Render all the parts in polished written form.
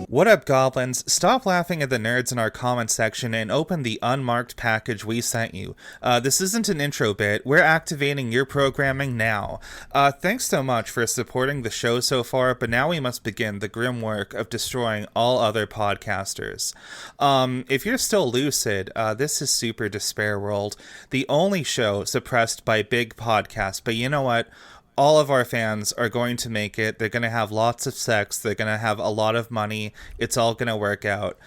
What up, goblins? Stop laughing at the nerds in our comment section and open the unmarked package we sent you. This isn't an intro bit. We're activating your programming now. Thanks so much for supporting the show so far, but now we must begin the grim work of destroying all other podcasters. If you're still lucid, this is Super Despair World, the only show suppressed by big podcasts, but you know what? All of our fans are going to make it. They're going to have lots of sex. They're going to have a lot of money. It's all going to work out.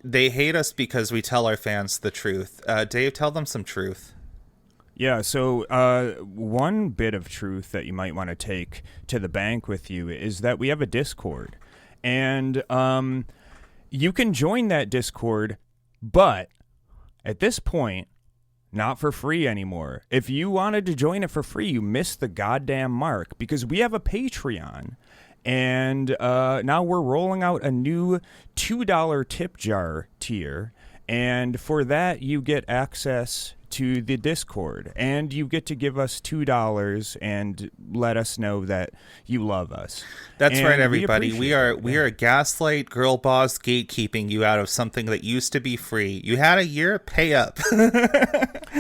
They hate us because we tell our fans the truth. Dave, tell them some truth. Yeah, so one bit of truth that you might want to take to the bank with you is that we have a Discord. And you can join that Discord, but at this point, not for free anymore. If you wanted to join it for free, you missed the goddamn mark, because we have a Patreon, and now we're rolling out a new $2 tip jar tier, and for that you get access to the Discord, and you get to give us $2 and let us know that you love us. That's right, everybody. We are gaslight girl boss gatekeeping you out of something that used to be free. You had a year, pay up.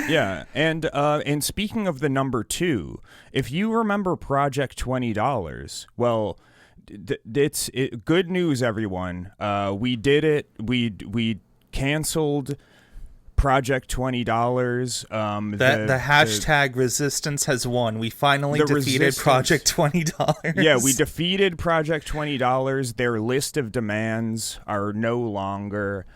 Yeah, and speaking of the number 2, if you remember Project $20, well, it's good news, everyone. We did it. We canceled Project $20. The hashtag resistance has won. We finally defeated Project $20. Yeah, we defeated Project $20. Their list of demands are no longer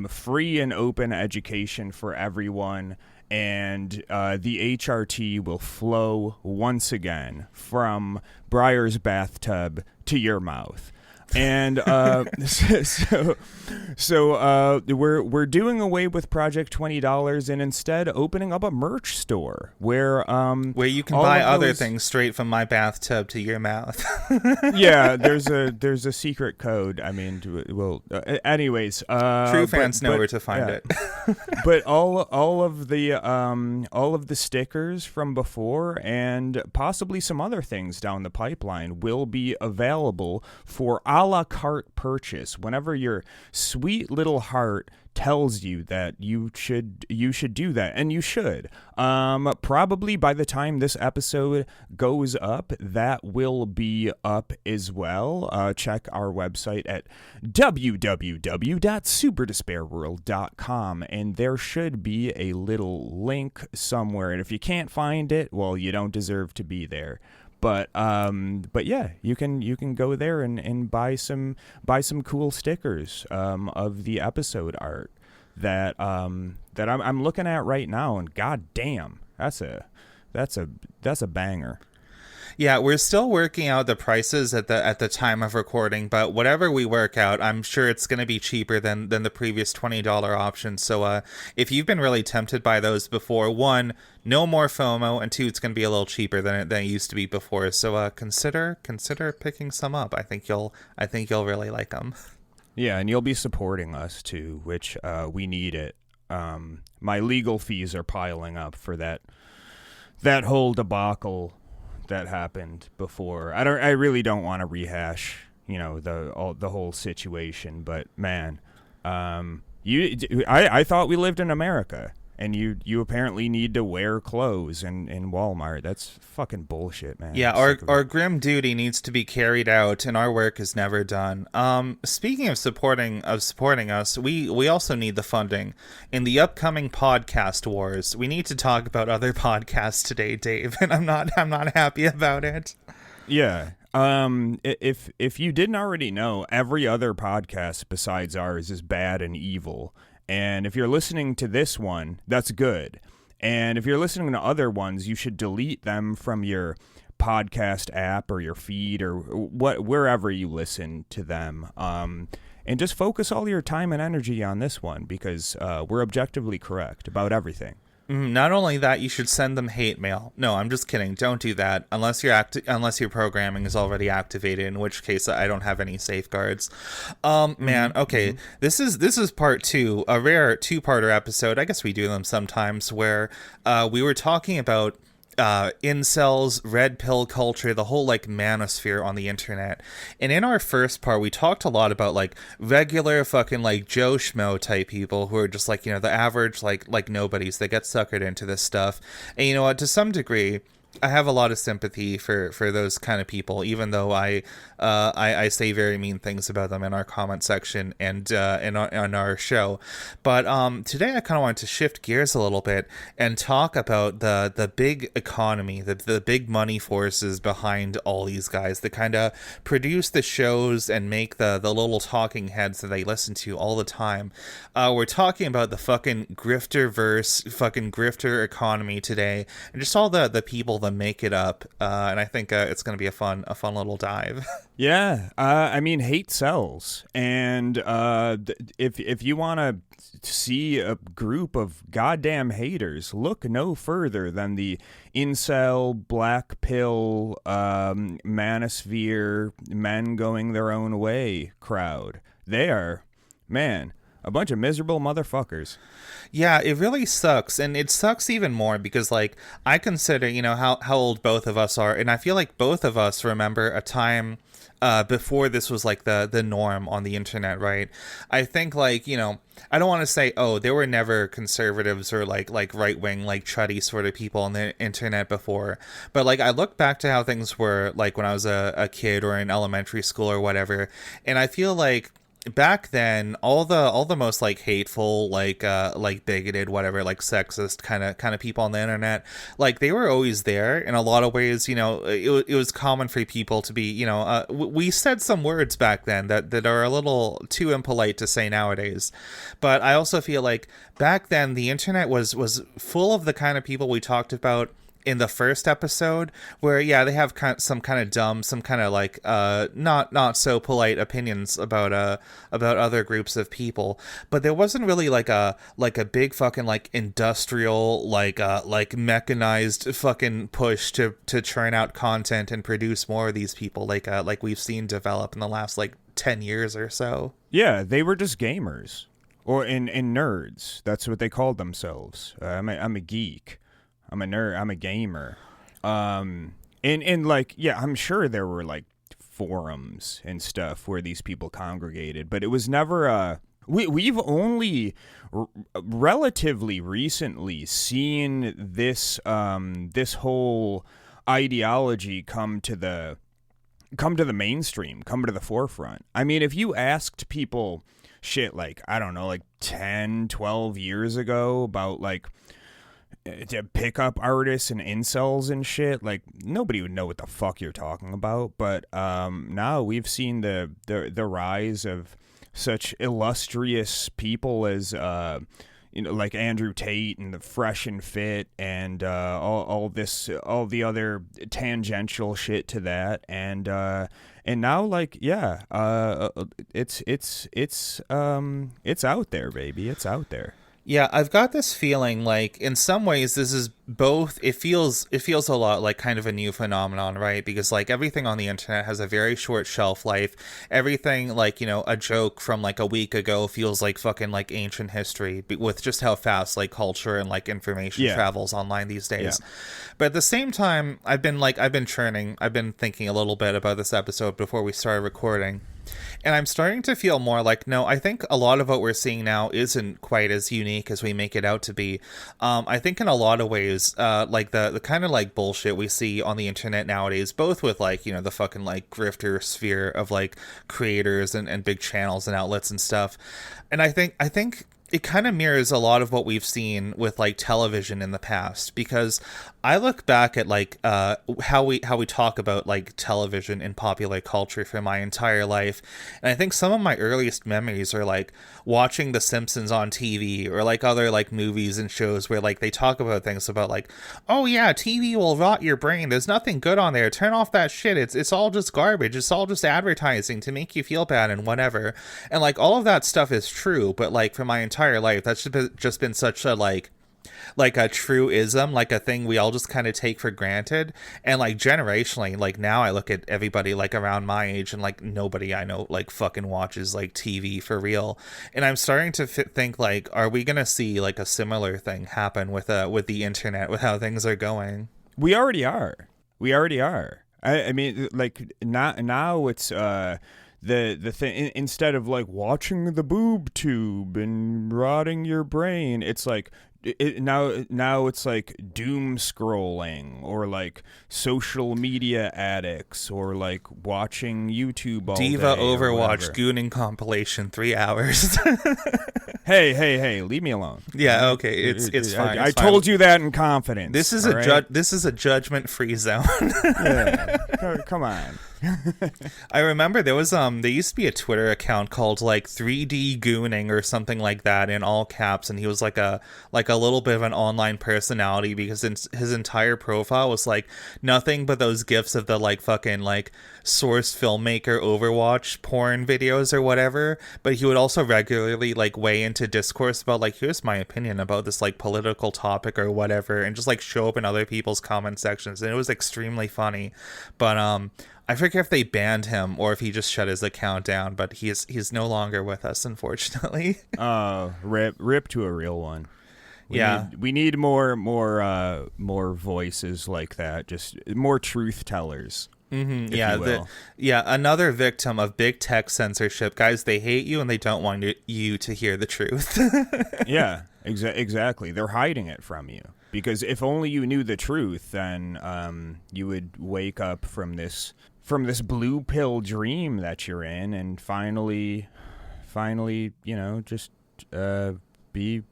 free and open education for everyone. And the HRT will flow once again from Briar's bathtub to your mouth. And so we're doing away with Project $20 and instead opening up a merch store where you can buy other things straight from my bathtub to your mouth. Yeah, there's a secret code. I mean, anyways, true fans know where to find it. But all of the stickers from before and possibly some other things down the pipeline will be available for a la carte purchase whenever your sweet little heart tells you that you should do that, and you should. Probably by the time this episode goes up, that will be up as well. Check our website at www.superdespairworld.com, and there should be a little link somewhere. And if you can't find it, well, you don't deserve to be there. But yeah, you can go there and buy some cool stickers of the episode art that I'm looking at right now, and god damn, that's a banger. Yeah, we're still working out the prices at the time of recording, but whatever we work out, I'm sure it's going to be cheaper than the previous $20 option. So if you've been really tempted by those before, 1, no more FOMO, and 2, it's going to be a little cheaper than it used to be before. So consider picking some up. I think you'll really like them. Yeah, and you'll be supporting us too, which we need it. My legal fees are piling up for that whole debacle that happened before. I really don't want to rehash, the whole situation, but man, I thought we lived in America, and you apparently need to wear clothes in Walmart. That's fucking bullshit, man. Yeah, our grim duty needs to be carried out, and our work is never done. Speaking of supporting us, we also need the funding. In the upcoming podcast wars, we need to talk about other podcasts today, Dave, and I'm not happy about it. Yeah. If you didn't already know, every other podcast besides ours is bad and evil. And if you're listening to this one, that's good. And if you're listening to other ones, you should delete them from your podcast app or your feed or wherever you listen to them. And just focus all your time and energy on this one, because we're objectively correct about everything. Not only that, you should send them hate mail. No, I'm just kidding. Don't do that unless your programming is already activated, in which case I don't have any safeguards. Man, okay. This is part 2, a rare 2-parter episode. I guess we do them sometimes, where we were talking about incels, red pill culture, the whole like manosphere on the internet. And in our first part, we talked a lot about like regular fucking like Joe Schmo type people who are just like, the average like nobodies that get suckered into this stuff. And you know what, to some degree, I have a lot of sympathy for those kind of people, even though I say very mean things about them in our comment section and on our show. But today I kind of wanted to shift gears a little bit and talk about the big economy, the big money forces behind all these guys that kind of produce the shows and make the little talking heads that they listen to all the time. We're talking about the fucking grifter-verse, fucking grifter economy today, and just all the people that make it up, and I think it's going to be a fun little dive. Yeah, I mean, hate sells, and if you want to see a group of goddamn haters, look no further than the incel, black pill, manosphere, men going their own way crowd. They are, man, a bunch of miserable motherfuckers. Yeah, it really sucks, and it sucks even more because, like, I consider, how old both of us are, and I feel like both of us remember a time before this was, like, the norm on the internet, right? I think, like, I don't want to say, oh, there were never conservatives or, like right-wing, like, chuddy sort of people on the internet before, but, like, I look back to how things were, like, when I was a kid or in elementary school or whatever, and I feel like back then all the most like hateful like bigoted whatever like sexist kind of people on the internet, like they were always there in a lot of ways. It was common for people to be we said some words back then that are a little too impolite to say nowadays, but I also feel like back then the internet was full of the kind of people we talked about in the first episode, where they have some kind of dumb, some kind of like not so polite opinions about other groups of people, but there wasn't really like a big fucking like industrial like mechanized fucking push to churn out content and produce more of these people like we've seen develop in the last like 10 years or so. Yeah, they were just gamers or in nerds. That's what they called themselves. I'm a geek. I'm a nerd. I'm a gamer. And like, yeah, I'm sure there were like forums and stuff where these people congregated, but it was never we've only relatively recently seen this this whole ideology come to the mainstream, come to the forefront. I mean, if you asked people shit like, I don't know, like 10, 12 years ago about like to pick up artists and incels and shit, like nobody would know what the fuck you're talking about. But now we've seen the rise of such illustrious people as like Andrew Tate and the Fresh and Fit and all the other tangential shit to that, and now like it's out there, baby. It's out there. Yeah, I've got this feeling like in some ways this is both, it feels a lot like kind of a new phenomenon, right? Because like everything on the internet has a very short shelf life. Everything like, a joke from like a week ago feels like fucking like ancient history with just how fast like culture and like information travels online these days. Yeah. But at the same time, I've been thinking a little bit about this episode before we started recording. And I'm starting to feel more like, no, I think a lot of what we're seeing now isn't quite as unique as we make it out to be. I think in a lot of ways, like the kind of like bullshit we see on the internet nowadays, both with like, the fucking like grifter sphere of like creators and big channels and outlets and stuff. And I think it kind of mirrors a lot of what we've seen with like television in the past, because I look back at like how we talk about like television in popular culture for my entire life, and I think some of my earliest memories are like watching The Simpsons on TV or like other like movies and shows where like they talk about things about like, oh yeah, TV will rot your brain, there's nothing good on there, turn off that shit, it's all just garbage, it's all just advertising to make you feel bad and whatever. And like all of that stuff is true, but like for my entire life that's just been such a like a truism, like a thing we all just kind of take for granted. And like generationally, like now I look at everybody like around my age and like nobody I know like fucking watches like TV for real. And I'm starting to think like, are we gonna see like a similar thing happen with the internet, with how things are going? We already are. We already are. I mean, like now it's the thing, instead of like watching the boob tube and rotting your brain, it's like now it's like doom scrolling, or like social media addicts, or like watching YouTube all Diva day Overwatch gooning compilation 3 hours. Hey, leave me alone. Yeah, okay, it's fine. I told you that in confidence. This is this is a judgment-free zone. Yeah, come on. I remember there was there used to be a Twitter account called like 3D Gooning or something like that in all caps, and he was like a little bit of an online personality, because his entire profile was like nothing but those gifs of the like fucking like source filmmaker Overwatch porn videos or whatever. But he would also regularly like weigh into discourse about like, here's my opinion about this like political topic or whatever, and just like show up in other people's comment sections, and it was extremely funny. But I forget if they banned him or if he just shut his account down, but he's no longer with us, unfortunately. Rip to a real one. We need more voices like that, just more truth tellers. Mm-hmm. Yeah, another victim of big tech censorship. Guys, they hate you and they don't want you to hear the truth. Yeah, exactly. They're hiding it from you. Because if only you knew the truth, then you would wake up from this blue pill dream that you're in, and finally, just be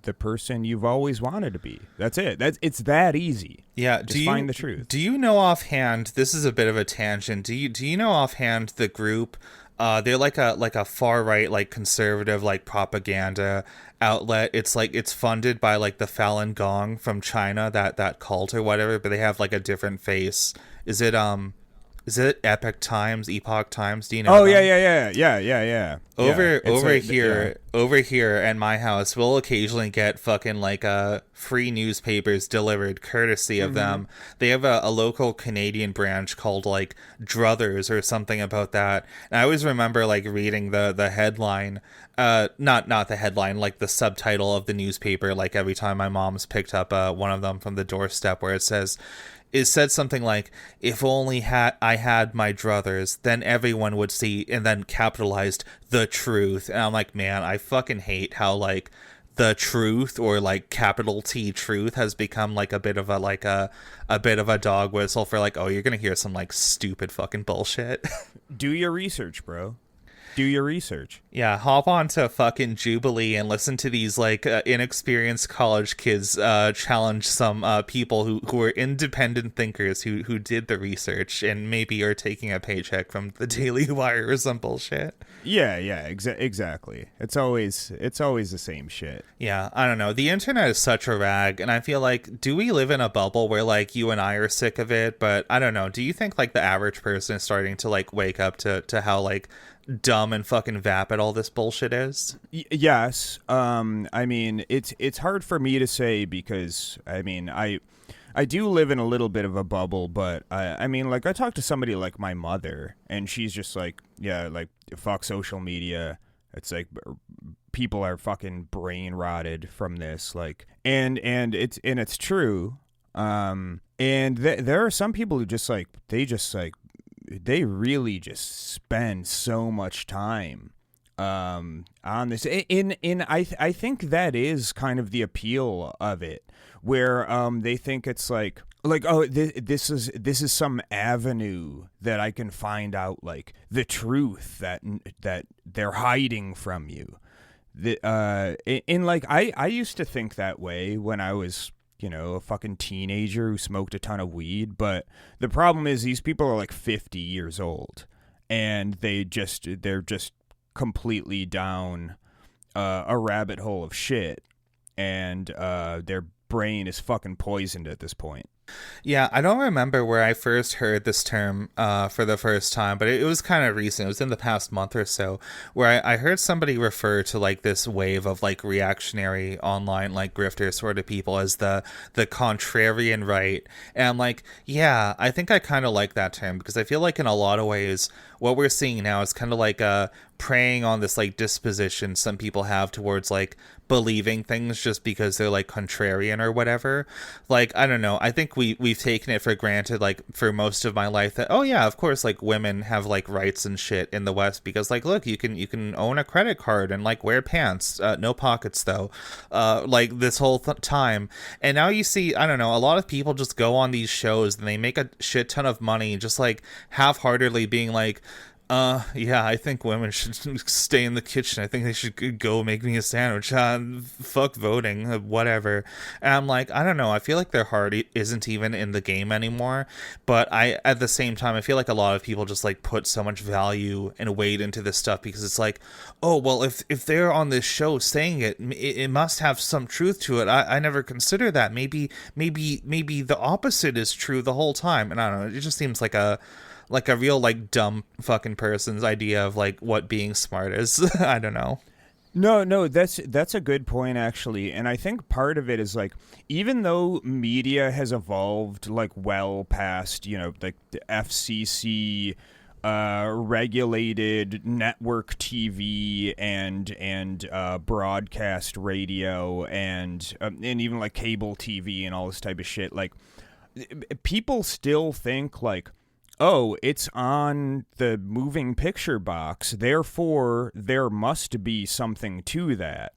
the person you've always wanted to be. That's it. It's that easy. Yeah. Just find the truth. Do you know offhand? This is a bit of a tangent. Do you know offhand the group? They're like a far right, like conservative, like propaganda outlet. It's funded by like the Falun Gong from China, that cult or whatever, but they have like a different face. Is it Epoch Times? Do you know? Oh, yeah. Over here at my house, we'll occasionally get fucking like free newspapers delivered courtesy of them. They have a local Canadian branch called like Druthers or something about that. And I always remember like reading the headline, not the headline, like the subtitle of the newspaper, like every time my mom's picked up one of them from the doorstep, where it said something like, if only I had my druthers, then everyone would see, and then capitalized, the truth. And I'm like, man, I fucking hate how like the truth, or like capital T truth, has become like a bit of a dog whistle for like, oh, you're gonna hear some like stupid fucking bullshit. Do your research, bro. Do your research. Yeah, hop on to fucking Jubilee and listen to these like inexperienced college kids challenge some people who are independent thinkers who did the research and maybe are taking a paycheck from the Daily Wire or some bullshit. Yeah, exactly. It's always the same shit. Yeah, I don't know. The internet is such a rag, and I feel like, do we live in a bubble where like you and I are sick of it? But I don't know. Do you think like the average person is starting to like wake up to how like dumb and fucking vapid all this bullshit is? Yes. I mean, it's hard for me to say, because I mean, I do live in a little bit of a bubble, but I mean, like, I talk to somebody like my mother, and she's just like, yeah, like, fuck social media. It's like people are fucking brain rotted from this, like, and it's true. And there are some people who just like, they really just spend so much time on this. I think that is kind of the appeal of it, where they think it's like oh, this is some avenue that I can find out like the truth that they're hiding from you. I used to think that way when I was, a fucking teenager who smoked a ton of weed. But the problem is these people are like 50 years old, and they're just completely down a rabbit hole of shit, and their brain is fucking poisoned at this point. Yeah, I don't remember where I first heard this term for the first time, but it was kind of recent. It was in the past month or so, where I heard somebody refer to like this wave of like reactionary online like grifter sort of people as the contrarian right. And I'm like, yeah, I think I kind of like that term, because I feel like in a lot of ways what we're seeing now is kind of like preying on this like disposition some people have towards like believing things just because they're like contrarian or whatever. Like, I don't know, I think think we've taken it for granted, like, for most of my life, that, oh yeah, of course, like, women have like rights and shit in the West, because, like, look, you can own a credit card and like wear pants, no pockets though, like this whole time. And now you see, I don't know, a lot of people just go on these shows and they make a shit ton of money just like half-heartedly being like, yeah, I think women should stay in the kitchen. I think they should go make me a sandwich. Fuck voting, whatever. And I'm like, I don't know. I feel like their heart isn't even in the game anymore. But at the same time, I feel like a lot of people just like put so much value and weight into this stuff, because it's like, oh, well, if they're on this show saying it must have some truth to it. I never consider that. Maybe the opposite is true the whole time. And I don't know. It just seems like a real like dumb fucking person's idea of like what being smart is. I don't know. No, that's a good point, actually. And I think part of it is like, even though media has evolved like well past, like the FCC regulated network TV and broadcast radio and even like cable TV and all this type of shit, like people still think like, oh, it's on the moving picture box, therefore there must be something to that.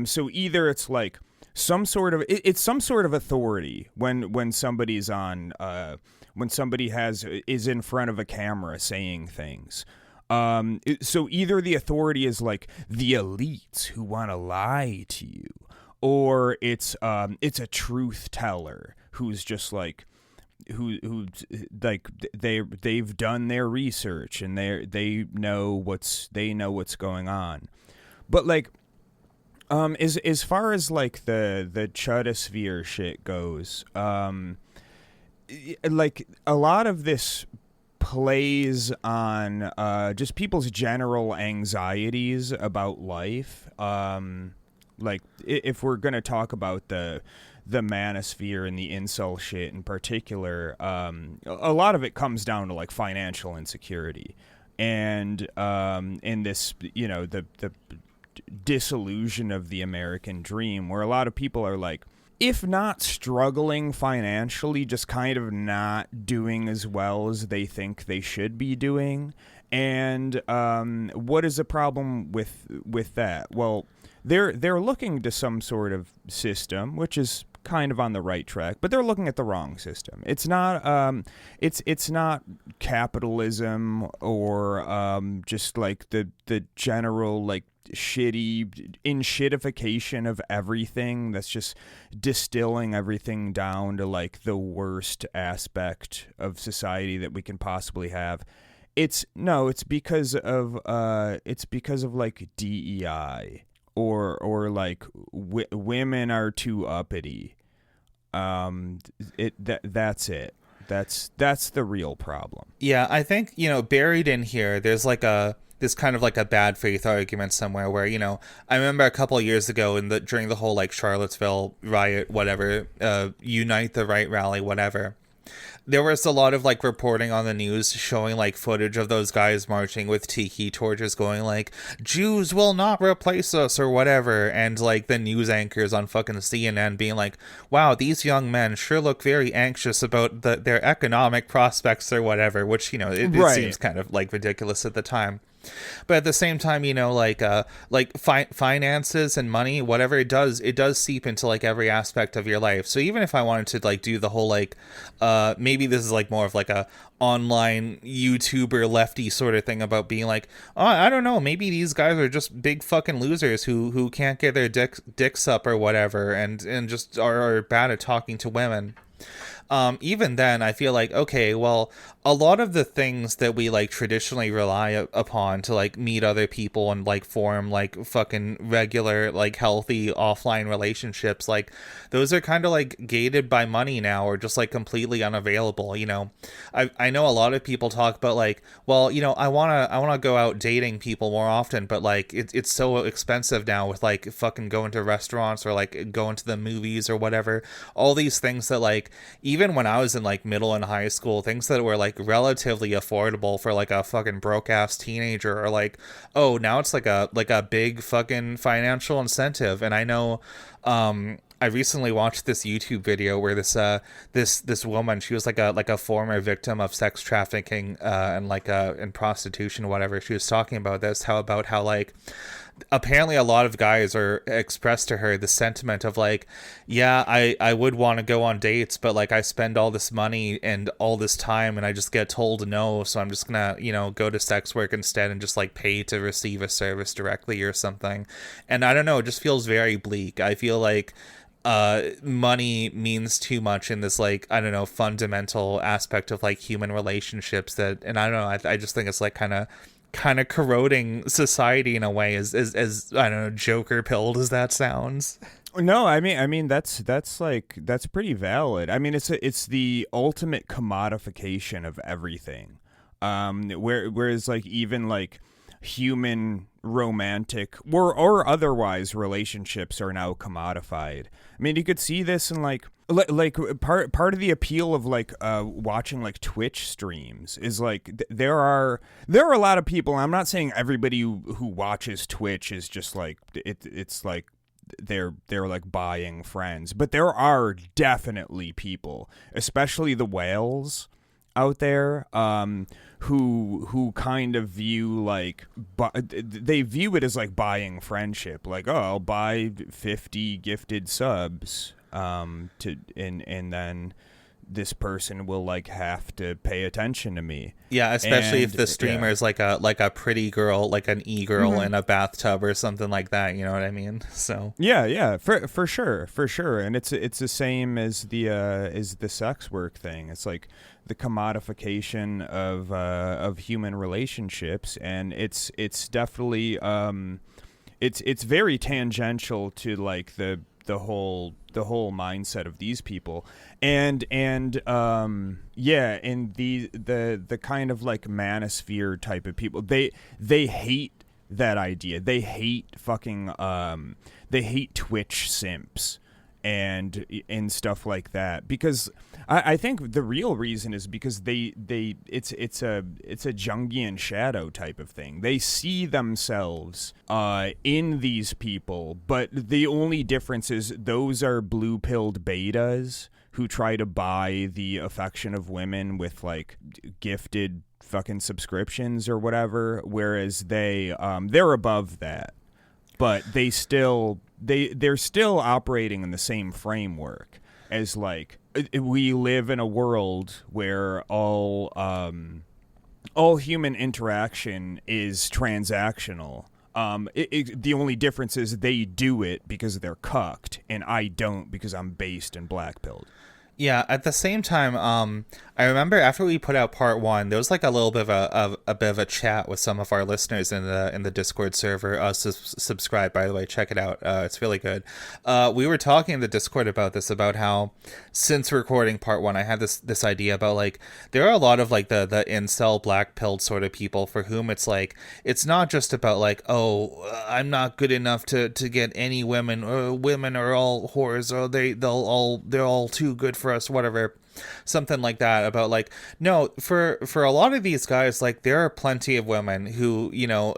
So either it's like some sort of authority when somebody's on when somebody is in front of a camera saying things. So either the authority is like the elites who want to lie to you, or it's a truth teller who's just like, who like they've done their research and they know what's going on. But like as far as like the chudosphere shit goes, like a lot of this plays on just people's general anxieties about life. Like if we're gonna talk about the manosphere and the incel shit in particular, a lot of it comes down to like financial insecurity and this, the disillusion of the American dream, where a lot of people are like, if not struggling financially, just kind of not doing as well as they think they should be doing. And what is the problem with that? Well, they're looking to some sort of system, which is kind of on the right track, but they're looking at the wrong system. It's not it's not capitalism or just like the general like shittification of everything that's just distilling everything down to like the worst aspect of society that we can possibly have. It's because of like DEI. Or like women are too uppity. That's it. That's the real problem. Yeah, I think, buried in here, there's like this kind of like a bad faith argument somewhere where, I remember a couple of years ago during the whole like Charlottesville riot, whatever, Unite the Right rally, whatever. There was a lot of like reporting on the news showing like footage of those guys marching with tiki torches going like, Jews will not replace us or whatever, and like the news anchors on fucking CNN being like, wow, these young men sure look very anxious about their economic prospects or whatever, which, it seems kind of like ridiculous at the time. But at the same time, finances and money, whatever it does seep into like every aspect of your life. So even if I wanted to like do the whole like, maybe this is like more of like a online YouTuber lefty sort of thing about being like, oh, I don't know, maybe these guys are just big fucking losers who can't get their dicks up or whatever, and just are bad at talking to women. Even then, I feel like, okay, well, a lot of the things that we like traditionally rely upon to like meet other people and like form like fucking regular like healthy offline relationships, like those are kind of like gated by money now, or just like completely unavailable. I know a lot of people talk about like, well, I wanna go out dating people more often, but like it's so expensive now with like fucking going to restaurants or like going to the movies or whatever. All these things that like, even when I was in like middle and high school, things that were like relatively affordable for like a fucking broke ass teenager, or like, oh, now it's like a big fucking financial incentive. And I know I recently watched this YouTube video where this woman, she was like a former victim of sex trafficking and and prostitution or whatever. She was talking about this, how like apparently a lot of guys are expressed to her the sentiment of like, yeah, I would want to go on dates, but like I spend all this money and all this time and I just get told no, so I'm just gonna, go to sex work instead and just like pay to receive a service directly or something. And I don't know, it just feels very bleak. I feel like money means too much in this, like, I don't know, fundamental aspect of like human relationships that, and I don't know, I just think it's like kind of corroding society in a way, as I don't know, Joker pilled as that sounds. No, I mean that's pretty valid. I mean, it's the ultimate commodification of everything. Whereas like even like human romantic or otherwise relationships are now commodified. I mean, you could see this in like part of the appeal of like watching like Twitch streams is like there are a lot of people. I'm not saying everybody who watches Twitch is just like it's like they're like buying friends, but there are definitely people, especially the whales out there, who kind of view like they view it as like buying friendship, like, oh, I'll buy 50 gifted subs and then this person will like have to pay attention to me. Yeah, especially if the streamer is like a pretty girl, like an e-girl in a bathtub or something like that, you know what I mean? So yeah, for sure. And it's the same as the sex work thing. It's like the commodification of human relationships, and it's definitely it's very tangential to like the whole mindset of these people, and in the kind of like manosphere type of people, they hate that idea. They hate fucking they hate Twitch simps and stuff like that, because I think the real reason is because it's a Jungian shadow type of thing. They see themselves in these people, but the only difference is those are blue-pilled betas who try to buy the affection of women with like gifted fucking subscriptions or whatever, whereas they're above that, but they're still operating in the same framework as like, we live in a world where all human interaction is transactional. The only difference is they do it because they're cucked, and I don't because I'm based and black-pilled. Yeah, at the same time, I remember after we put out part one, there was like a little bit of a chat with some of our listeners in the Discord server. Subscribe, by the way, check it out. It's really good. We were talking in the Discord about this, about how since recording part one, I had this idea about like there are a lot of like the incel black pilled sort of people for whom it's like it's not just about like, oh, I'm not good enough to get any women, or women are all whores, or they're all too good for us, whatever, something like that. About like, no, for a lot of these guys, like there are plenty of women who,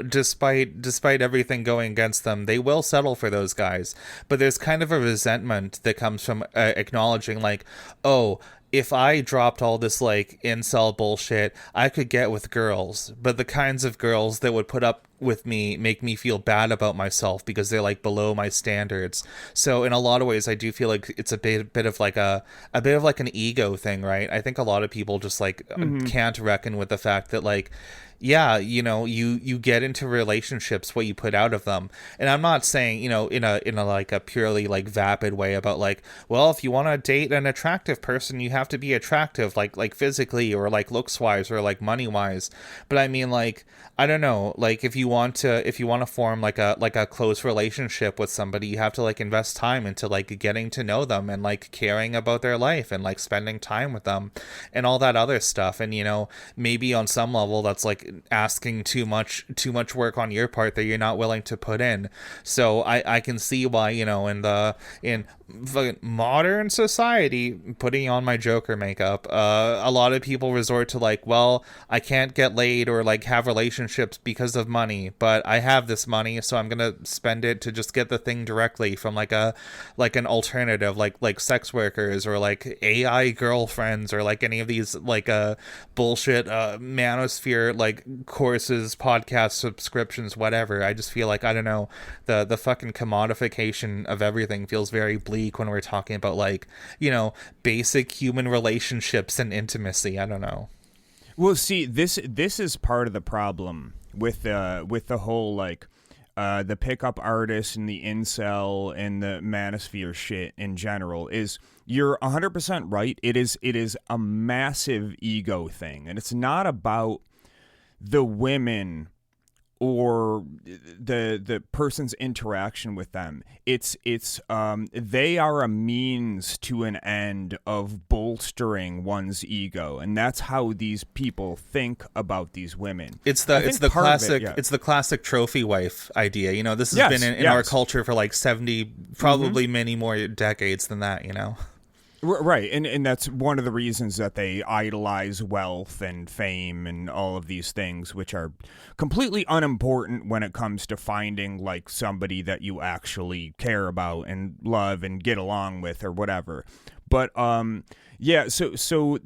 despite everything going against them, they will settle for those guys. But there's kind of a resentment that comes from acknowledging like, oh, if I dropped all this like incel bullshit, I could get with girls, but the kinds of girls that would put up with me make me feel bad about myself because they're like below my standards. So in a lot of ways, I do feel like it's a bit of like an ego thing, right? I think a lot of people just like can't reckon with the fact that like, yeah, you get into relationships what you put out of them. And I'm not saying, in a like a purely like vapid way about like, well, if you want to date an attractive person, you have to be attractive like physically or like looks wise or like money wise. But I mean, like, I don't know, like if you want to form like a close relationship with somebody, you have to like invest time into like getting to know them and like caring about their life and like spending time with them and all that other stuff. And maybe on some level that's like asking too much work on your part that you're not willing to put in. So I can see why, in fucking modern society, putting on my Joker makeup, a lot of people resort to like, well, I can't get laid or like have relationships because of money, but I have this money, so I'm gonna spend it to just get the thing directly from like an alternative, like sex workers or like AI girlfriends or like any of these like bullshit Manosphere like courses, podcast subscriptions, whatever. I just feel like, I don't know, the fucking commodification of everything feels very bleak when we're talking about like, basic human relationships and intimacy. I don't know. Well, see, this is part of the problem with the whole like the pickup artist and the incel and the manosphere shit in general. Is you're 100% right. It is a massive ego thing, and it's not about the women or the person's interaction with them. It's they are a means to an end of bolstering one's ego, and that's how these people think about these women. It's the classic trophy wife idea. This has been in our culture for like 70, probably many more decades than that. Right, and that's one of the reasons that they idolize wealth and fame and all of these things, which are completely unimportant when it comes to finding like somebody that you actually care about and love and get along with or whatever. But yeah, so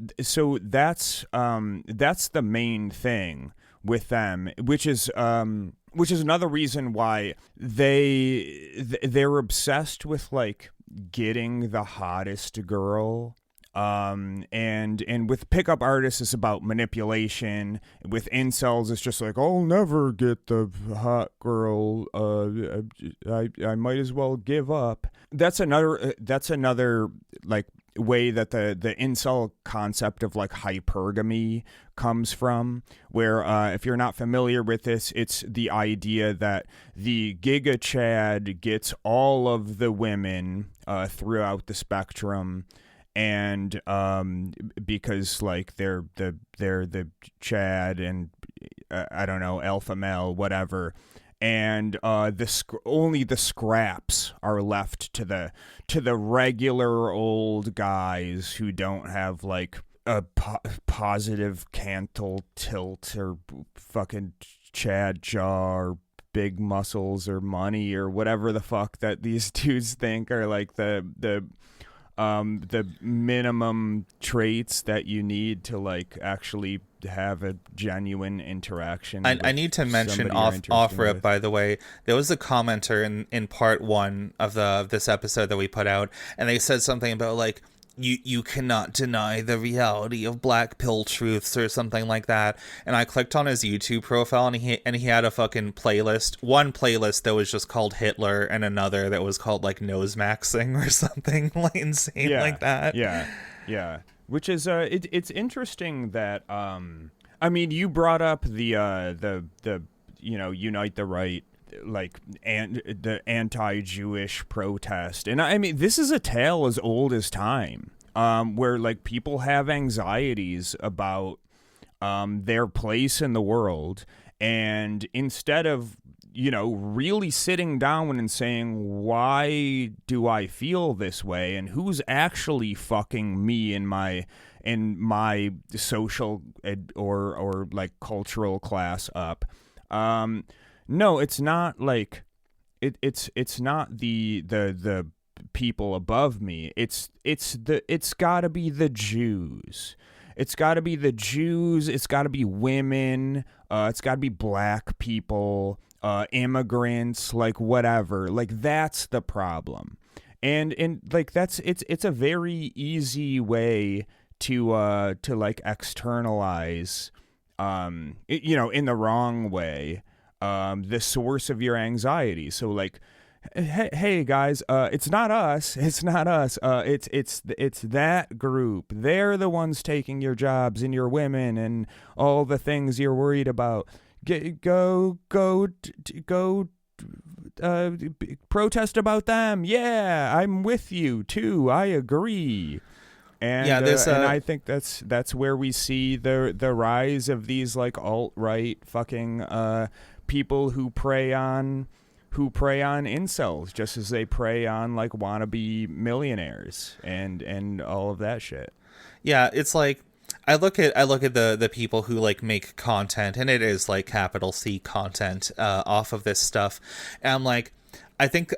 that's the main thing with them, which is another reason why they're obsessed with like getting the hottest girl, and with pickup artists it's about manipulation. With incels it's just like, I'll never get the hot girl, I might as well give up. That's another like way that the incel concept of like hypergamy comes from, where if you're not familiar with this, it's the idea that the Giga Chad gets all of the women throughout the spectrum, and because like they're the Chad and I don't know, alpha male, whatever, and only the scraps are left to the regular old guys who don't have like a positive cantle tilt or fucking Chad jaw or big muscles or money or whatever the fuck that these dudes think are like the minimum traits that you need to like actually have a genuine interaction. I need to mention off rip, by the way, there was a commenter in part 1 of this episode that we put out, and they said something about like, you cannot deny the reality of black pill truths or something like that. And I clicked on his YouTube profile, and he had a fucking one playlist that was just called Hitler, and another that was called like Nosemaxing or something like insane like that. Yeah. Which is it's interesting that I mean, you brought up the Unite the Right, like, and the anti-Jewish protest, and I mean, this is a tale as old as time, where like people have anxieties about their place in the world, and instead of really sitting down and saying, why do I feel this way, and who's actually fucking me in my social or like cultural class up. No, it's not like it's not the people above me. It's got to be the Jews. It's got to be the Jews. It's got to be women. It's got to be black people, immigrants, like whatever. Like that's the problem. And like it's a very easy way to like externalize, in the wrong way, the source of your anxiety. So like, hey guys, it's not us. It's that group. They're the ones taking your jobs and your women and all the things you're worried about. Go protest about them. Yeah, I'm with you too. I agree. And yeah, and I think that's where we see the rise of these like alt-right fucking people who prey on who prey on incels just as they prey on like wannabe millionaires and all of that shit. Yeah, it's like I look at the people who like make content, and it is like capital C content off of this stuff, and I'm like, I think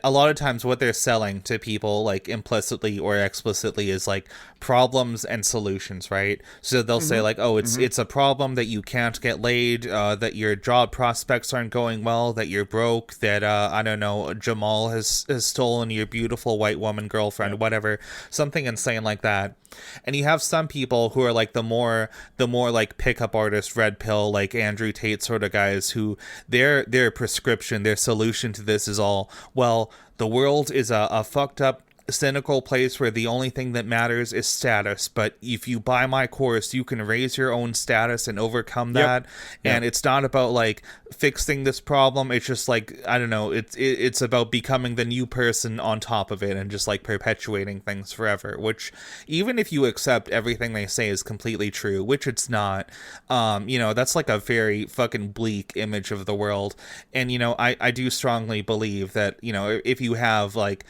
a lot of times what they're selling to people, like implicitly or explicitly, is like problems and solutions, right? So they'll say like, oh, it's a problem that you can't get laid, that your job prospects aren't going well, that you're broke, that I don't know, Jamal has stolen your beautiful white woman girlfriend, whatever, something insane like that. And you have some people who are like the more like pickup artist, red pill, like Andrew Tate sort of guys, who their prescription, their solution to this is all, well, the world is a fucked up, cynical place where the only thing that matters is status, but if you buy my course you can raise your own status and overcome that. And it's not about like fixing this problem, it's just like, I don't know, it's about becoming the new person on top of it and just like perpetuating things forever, which even if you accept everything they say is completely true, which it's not, that's like a very fucking bleak image of the world. And I do strongly believe that if you have like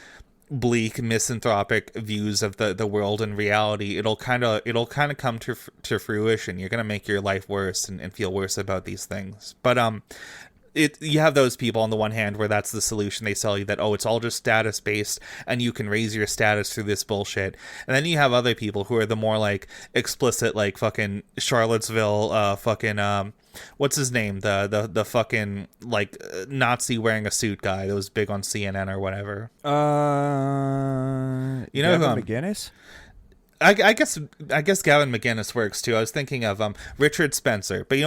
bleak misanthropic views of the world and reality, it'll kind of come to fruition. You're gonna make your life worse and feel worse about these things. But you have those people on the one hand where that's the solution. They sell you that, oh, it's all just status based and you can raise your status through this bullshit. And then you have other people who are the more like explicit, like fucking Charlottesville what's his name, the fucking like Nazi wearing a suit guy that was big on CNN or whatever. Gavin McGinnis? I guess Gavin McGinnis works too. I was thinking of Richard Spencer, but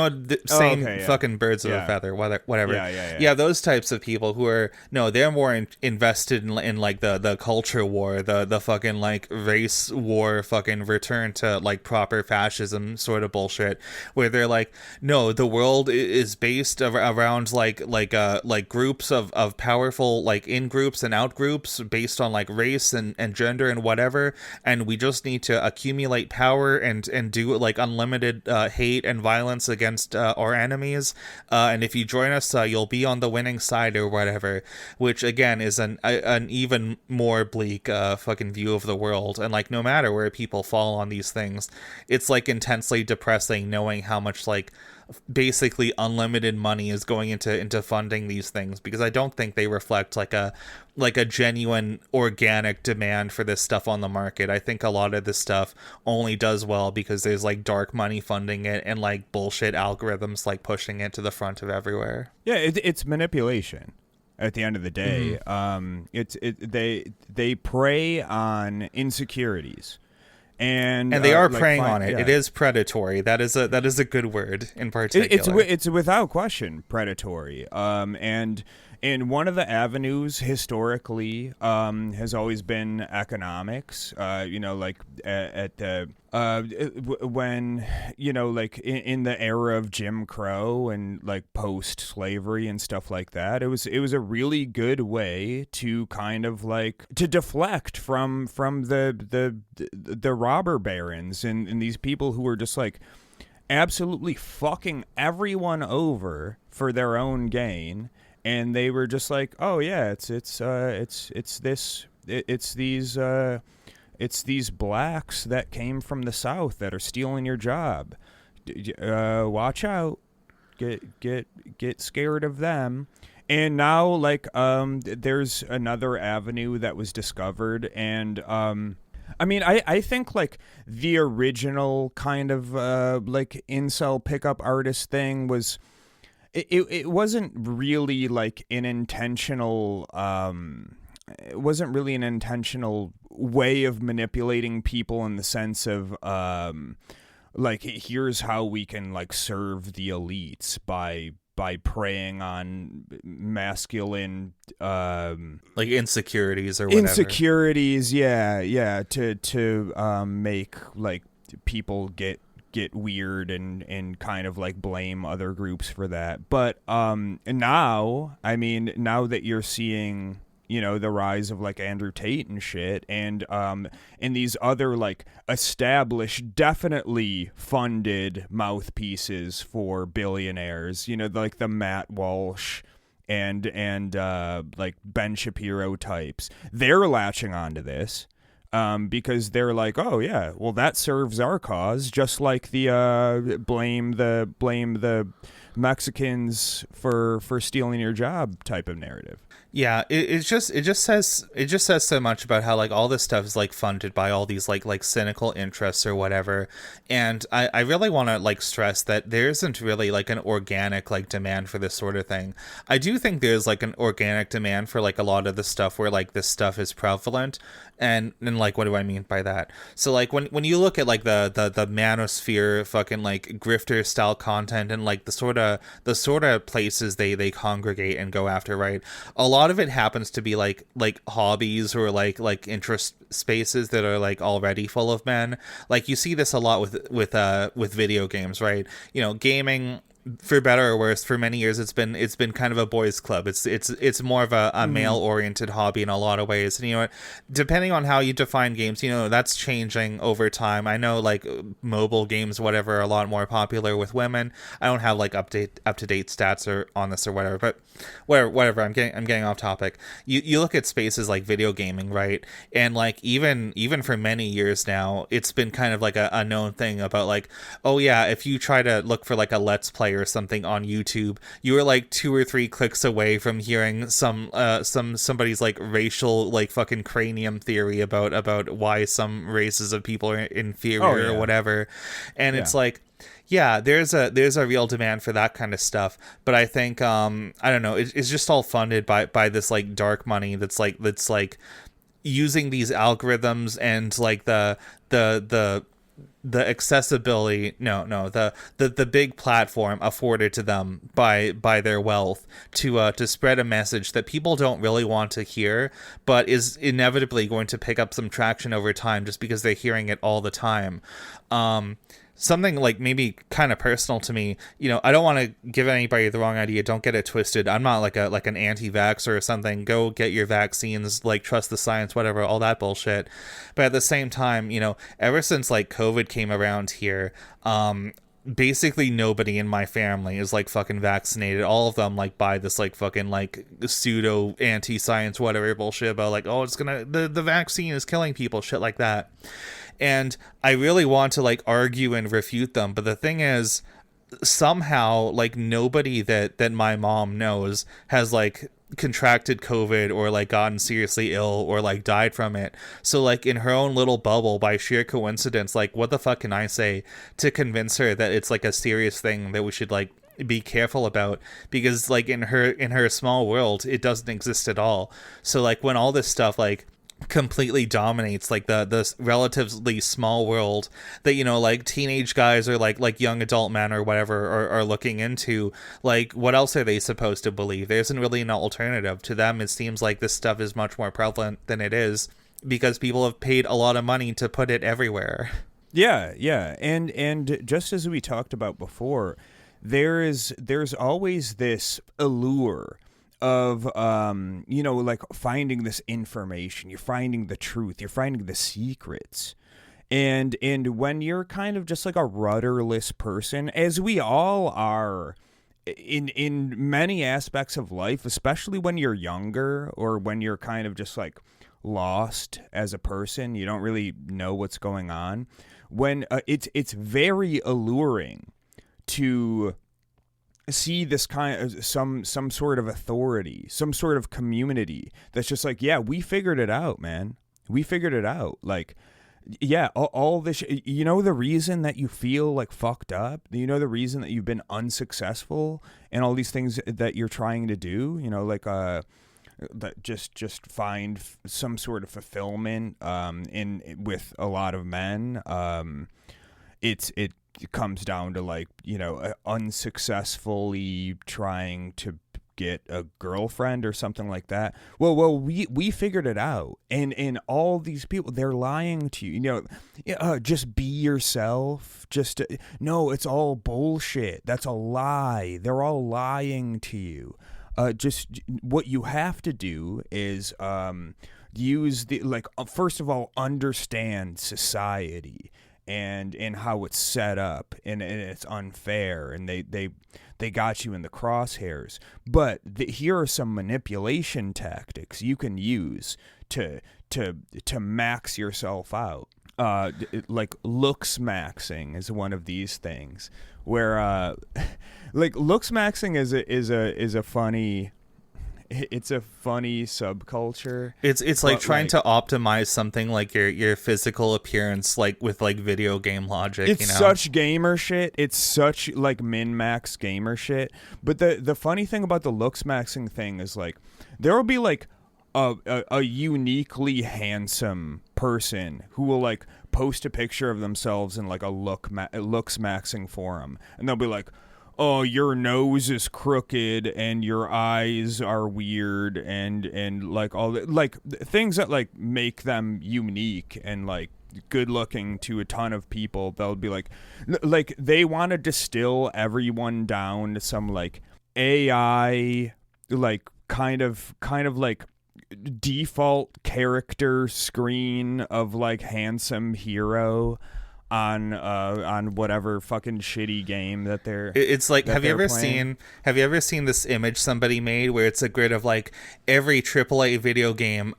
same fucking birds of a feather, whatever. Yeah, those types of people who are they're more invested in like the culture war, the fucking like race war, fucking return to like proper fascism sort of bullshit, where they're like, no, the world is based around like groups of powerful, like in groups and out groups based on like race and gender and whatever, and we just need to accumulate power and do like unlimited hate and violence against our enemies, and if you join us, you'll be on the winning side or whatever, which again is an even more bleak fucking view of the world. And like no matter where people fall on these things, it's like intensely depressing knowing how much like basically unlimited money is going into funding these things, because I don't think they reflect like a genuine organic demand for this stuff on the market. I think a lot of this stuff only does well because there's like dark money funding it and like bullshit algorithms like pushing it to the front of everywhere. Yeah, it's manipulation at the end of the day. They prey on insecurities. And they are preying on it. Yeah. It is predatory. That is a good word in particular. It's without question predatory. And one of the avenues historically has always been economics. Like at the when like in the era of Jim Crow and like post slavery and stuff like that, it was a really good way to kind of like to deflect from the robber barons and these people who were just like absolutely fucking everyone over for their own gain. And they were just like, oh yeah, it's these blacks that came from the South that are stealing your job. Watch out, get scared of them. And now like there's another avenue that was discovered, and I mean, I think like the original kind of like incel pickup artist thing was. It wasn't really like an intentional it wasn't really an intentional way of manipulating people in the sense of like here's how we can like serve the elites by preying on masculine like insecurities or whatever. Insecurities, to make like people get weird and kind of like blame other groups for that. But now that you're seeing the rise of like Andrew Tate and shit, and these other like established, definitely funded mouthpieces for billionaires, like the Matt Walsh and like Ben Shapiro types, they're latching onto this. Because they're like, oh yeah, well that serves our cause, just like the blame the Mexicans for stealing your job type of narrative. Yeah, it just says so much about how like all this stuff is like funded by all these like cynical interests or whatever. And I really want to like stress that there isn't really like an organic like demand for this sort of thing. I do think there's like an organic demand for like a lot of the stuff where like this stuff is prevalent. And like, what do I mean by that? So like when you look at like the Manosphere fucking like grifter style content and like the sort of places they congregate and go after, right? A lot of it happens to be like hobbies or like interest spaces that are like already full of men. Like you see this a lot with video games, right? You know, gaming, for better or worse, for many years it's been kind of a boys club. It's more of a male oriented hobby in a lot of ways. And you know what, depending on how you define games, you know, that's changing over time. I know like mobile games, whatever, are a lot more popular with women. I don't have like up to date stats or on this or whatever, but whatever. I'm getting off topic. You look at spaces like video gaming, right? And like even for many years now, it's been kind of like a known thing about like, oh yeah, if you try to look for like a let's play or something on YouTube, you were like 2 or 3 clicks away from hearing somebody's like racial like fucking cranium theory about why some races of people are inferior or whatever. And it's like, yeah, there's a real demand for that kind of stuff, but I think I don't know, it's just all funded by this like dark money that's like using these algorithms and like the accessibility, the big platform afforded to them by their wealth to spread a message that people don't really want to hear, but is inevitably going to pick up some traction over time just because they're hearing it all the time. Something like maybe kind of personal to me, you know, I don't want to give anybody the wrong idea. Don't get it twisted. I'm not like an anti-vaxxer or something. Go get your vaccines, like trust the science, whatever, all that bullshit. But at the same time, you know, ever since like COVID came around here, basically nobody in my family is like fucking vaccinated. All of them like buy this like fucking like pseudo anti-science whatever bullshit about like, oh, it's gonna the vaccine is killing people, shit like that. And I really want to like argue and refute them, but the thing is, somehow like nobody that my mom knows has like contracted COVID or like gotten seriously ill or like died from it. So like in her own little bubble, by sheer coincidence, like what the fuck can I say to convince her that it's like a serious thing that we should like be careful about? Because like in her small world, it doesn't exist at all. So like when all this stuff like completely dominates like the relatively small world that, you know, like teenage guys or like young adult men or whatever are looking into, like what else are they supposed to believe? There isn't really an alternative to them. It seems like this stuff is much more prevalent than it is because people have paid a lot of money to put it everywhere. Yeah, and just as we talked about before, there's always this allure of you know, like finding this information, you're finding the truth, you're finding the secrets, and when you're kind of just like a rudderless person, as we all are in many aspects of life, especially when you're younger or when you're kind of just like lost as a person, you don't really know what's going on, when it's very alluring to see this kind of some sort of authority, some sort of community that's just like, yeah, we figured it out, man. We figured it out. Like, yeah, all this, you know, the reason that you feel like fucked up, you know, the reason that you've been unsuccessful and all these things that you're trying to do, you know, like that just find some sort of fulfillment in with a lot of men. It comes down to like, you know, unsuccessfully trying to get a girlfriend or something like that. Well, we figured it out, and all these people, they're lying to you. You know, just be yourself. Just no, it's all bullshit. That's a lie. They're all lying to you. Just what you have to do is use the first of all, understand society. and how it's set up, and it's unfair, and they got you in the crosshairs. But here are some manipulation tactics you can use to max yourself out. Like Looksmaxxing is one of these things where like Looksmaxxing is a funny. It's a funny subculture. It's like trying to optimize something like your physical appearance, like with like video game logic. It's such gamer shit. It's such like min-max gamer shit. But the funny thing about the Looksmaxxing thing is like there will be like a uniquely handsome person who will like post a picture of themselves in like a Looksmaxxing forum, and they'll be like, oh, your nose is crooked and your eyes are weird and like all the like things that like make them unique and like good looking to a ton of people. They'll be like they want to distill everyone down to some like AI like kind of like default character screen of like handsome hero on whatever fucking shitty game that they're. It's like, have you ever seen this image somebody made where it's a grid of like every AAA video game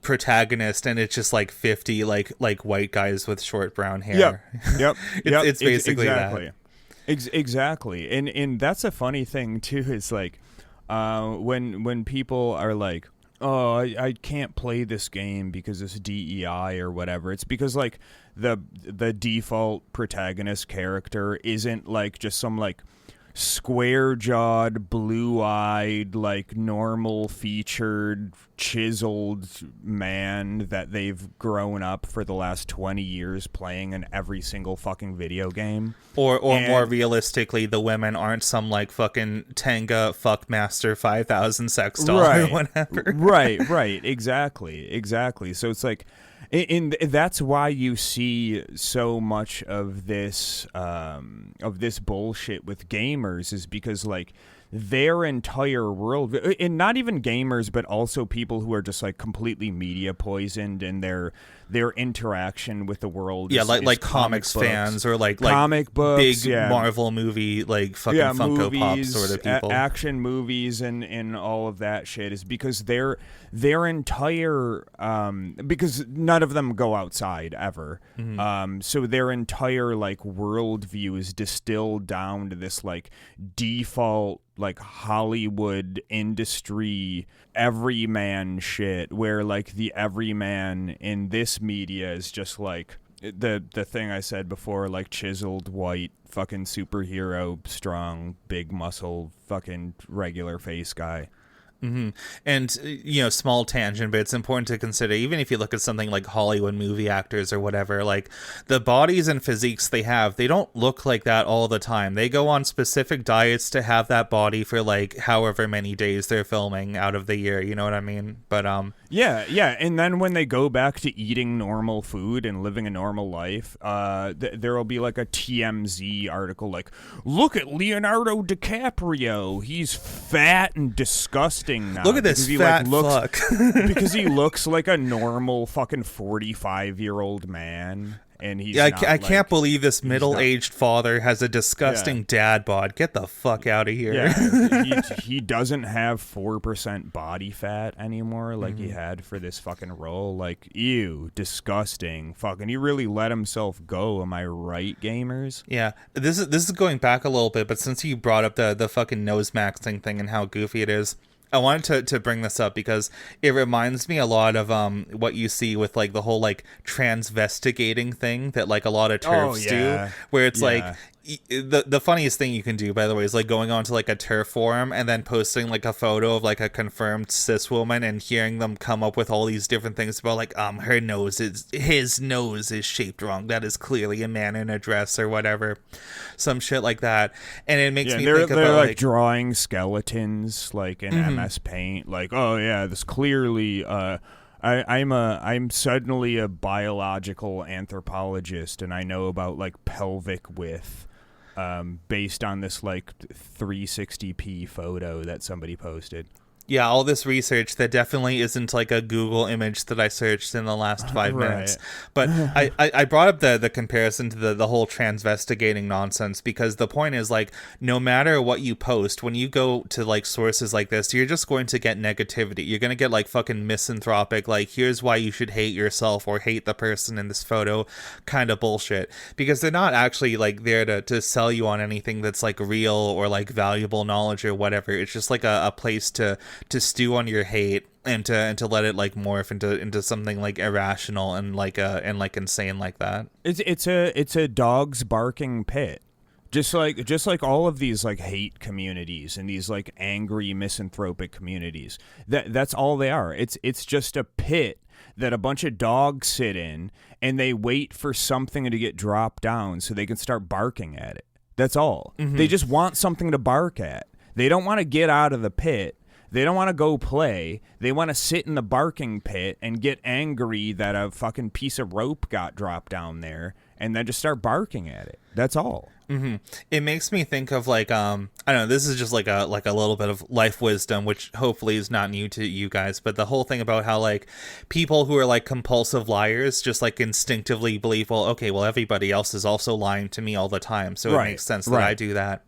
protagonist, and it's just like 50 like white guys with short brown hair. Yep. It's basically exactly. that. Exactly, and that's a funny thing too. Is like when people are like, oh, I can't play this game because it's DEI or whatever. It's because like the default protagonist character isn't like just some like square-jawed, blue-eyed, like normal featured, chiseled man that they've grown up for the last 20 years playing in every single fucking video game. Or more realistically, the women aren't some like fucking Tenga fuckmaster 5000 sex doll or whatever. Right, exactly. So it's like, and that's why you see so much of this bullshit with gamers, is because like their entire world, and not even gamers, but also people who are just like completely media poisoned, and their interaction with the world. Yeah, is like comics fans, or like comic books, big Marvel movie like fucking Funko movies, Pop sort of people, action movies, and all of that shit is because their entire because none of them go outside ever. Mm-hmm. So their entire like worldview is distilled down to this like default like Hollywood industry everyman shit, where like the everyman in this media is just like the thing I said before, like chiseled white fucking superhero, strong, big muscle, fucking regular face guy. Mm-hmm. And, you know, small tangent, but it's important to consider, even if you look at something like Hollywood movie actors or whatever, like the bodies and physiques they have, they don't look like that all the time. They go on specific diets to have that body for like however many days they're filming out of the year. You know what I mean? But yeah. And then when they go back to eating normal food and living a normal life, there will be like a TMZ article like, look at Leonardo DiCaprio. He's fat and disgusting now. Look at this fat fuck. Because he looks like a normal fucking 45-year-old man. And he's I can't believe this middle-aged father has a disgusting dad bod. Get the fuck out of here. Yeah, he doesn't have 4% body fat anymore like he had for this fucking role. Like, ew, disgusting. Fucking, he really let himself go. Am I right, gamers? Yeah, this is going back a little bit, but since you brought up the fucking Nosemexxing thing and how goofy it is, I wanted to bring this up because it reminds me a lot of what you see with like the whole like transvestigating thing that like a lot of TERFs do, where it's like the funniest thing you can do, by the way, is like going onto like a TERF forum and then posting like a photo of like a confirmed cis woman and hearing them come up with all these different things about like his nose is shaped wrong, that is clearly a man in a dress or whatever, some shit like that. And it makes me think they're about like drawing skeletons like in MS Paint, like, oh yeah, this clearly I'm suddenly a biological anthropologist and I know about like pelvic width based on this like 360p photo that somebody posted. Yeah, all this research that definitely isn't like a Google image that I searched in the last 5 minutes. But I brought up the comparison to the whole transvestigating nonsense because the point is like no matter what you post, when you go to like sources like this, you're just going to get negativity. You're going to get like fucking misanthropic, like here's why you should hate yourself or hate the person in this photo kind of bullshit. Because they're not actually like there to sell you on anything that's like real or like valuable knowledge or whatever. It's just like a place to stew on your hate and to let it like morph into something like irrational and like insane like that. It's a dog's barking pit. Just like all of these like hate communities and these like angry misanthropic communities. That's all they are. It's just a pit that a bunch of dogs sit in and they wait for something to get dropped down so they can start barking at it. That's all. Mm-hmm. They just want something to bark at. They don't want to get out of the pit. They don't want to go play. They want to sit in the barking pit and get angry that a fucking piece of rope got dropped down there and then just start barking at it. That's all. Mm-hmm. It makes me think of like I don't know, this is just like a little bit of life wisdom, which hopefully is not new to you guys, but the whole thing about how like people who are like compulsive liars just like instinctively believe, well, okay, well everybody else is also lying to me all the time, so it makes sense that I do that.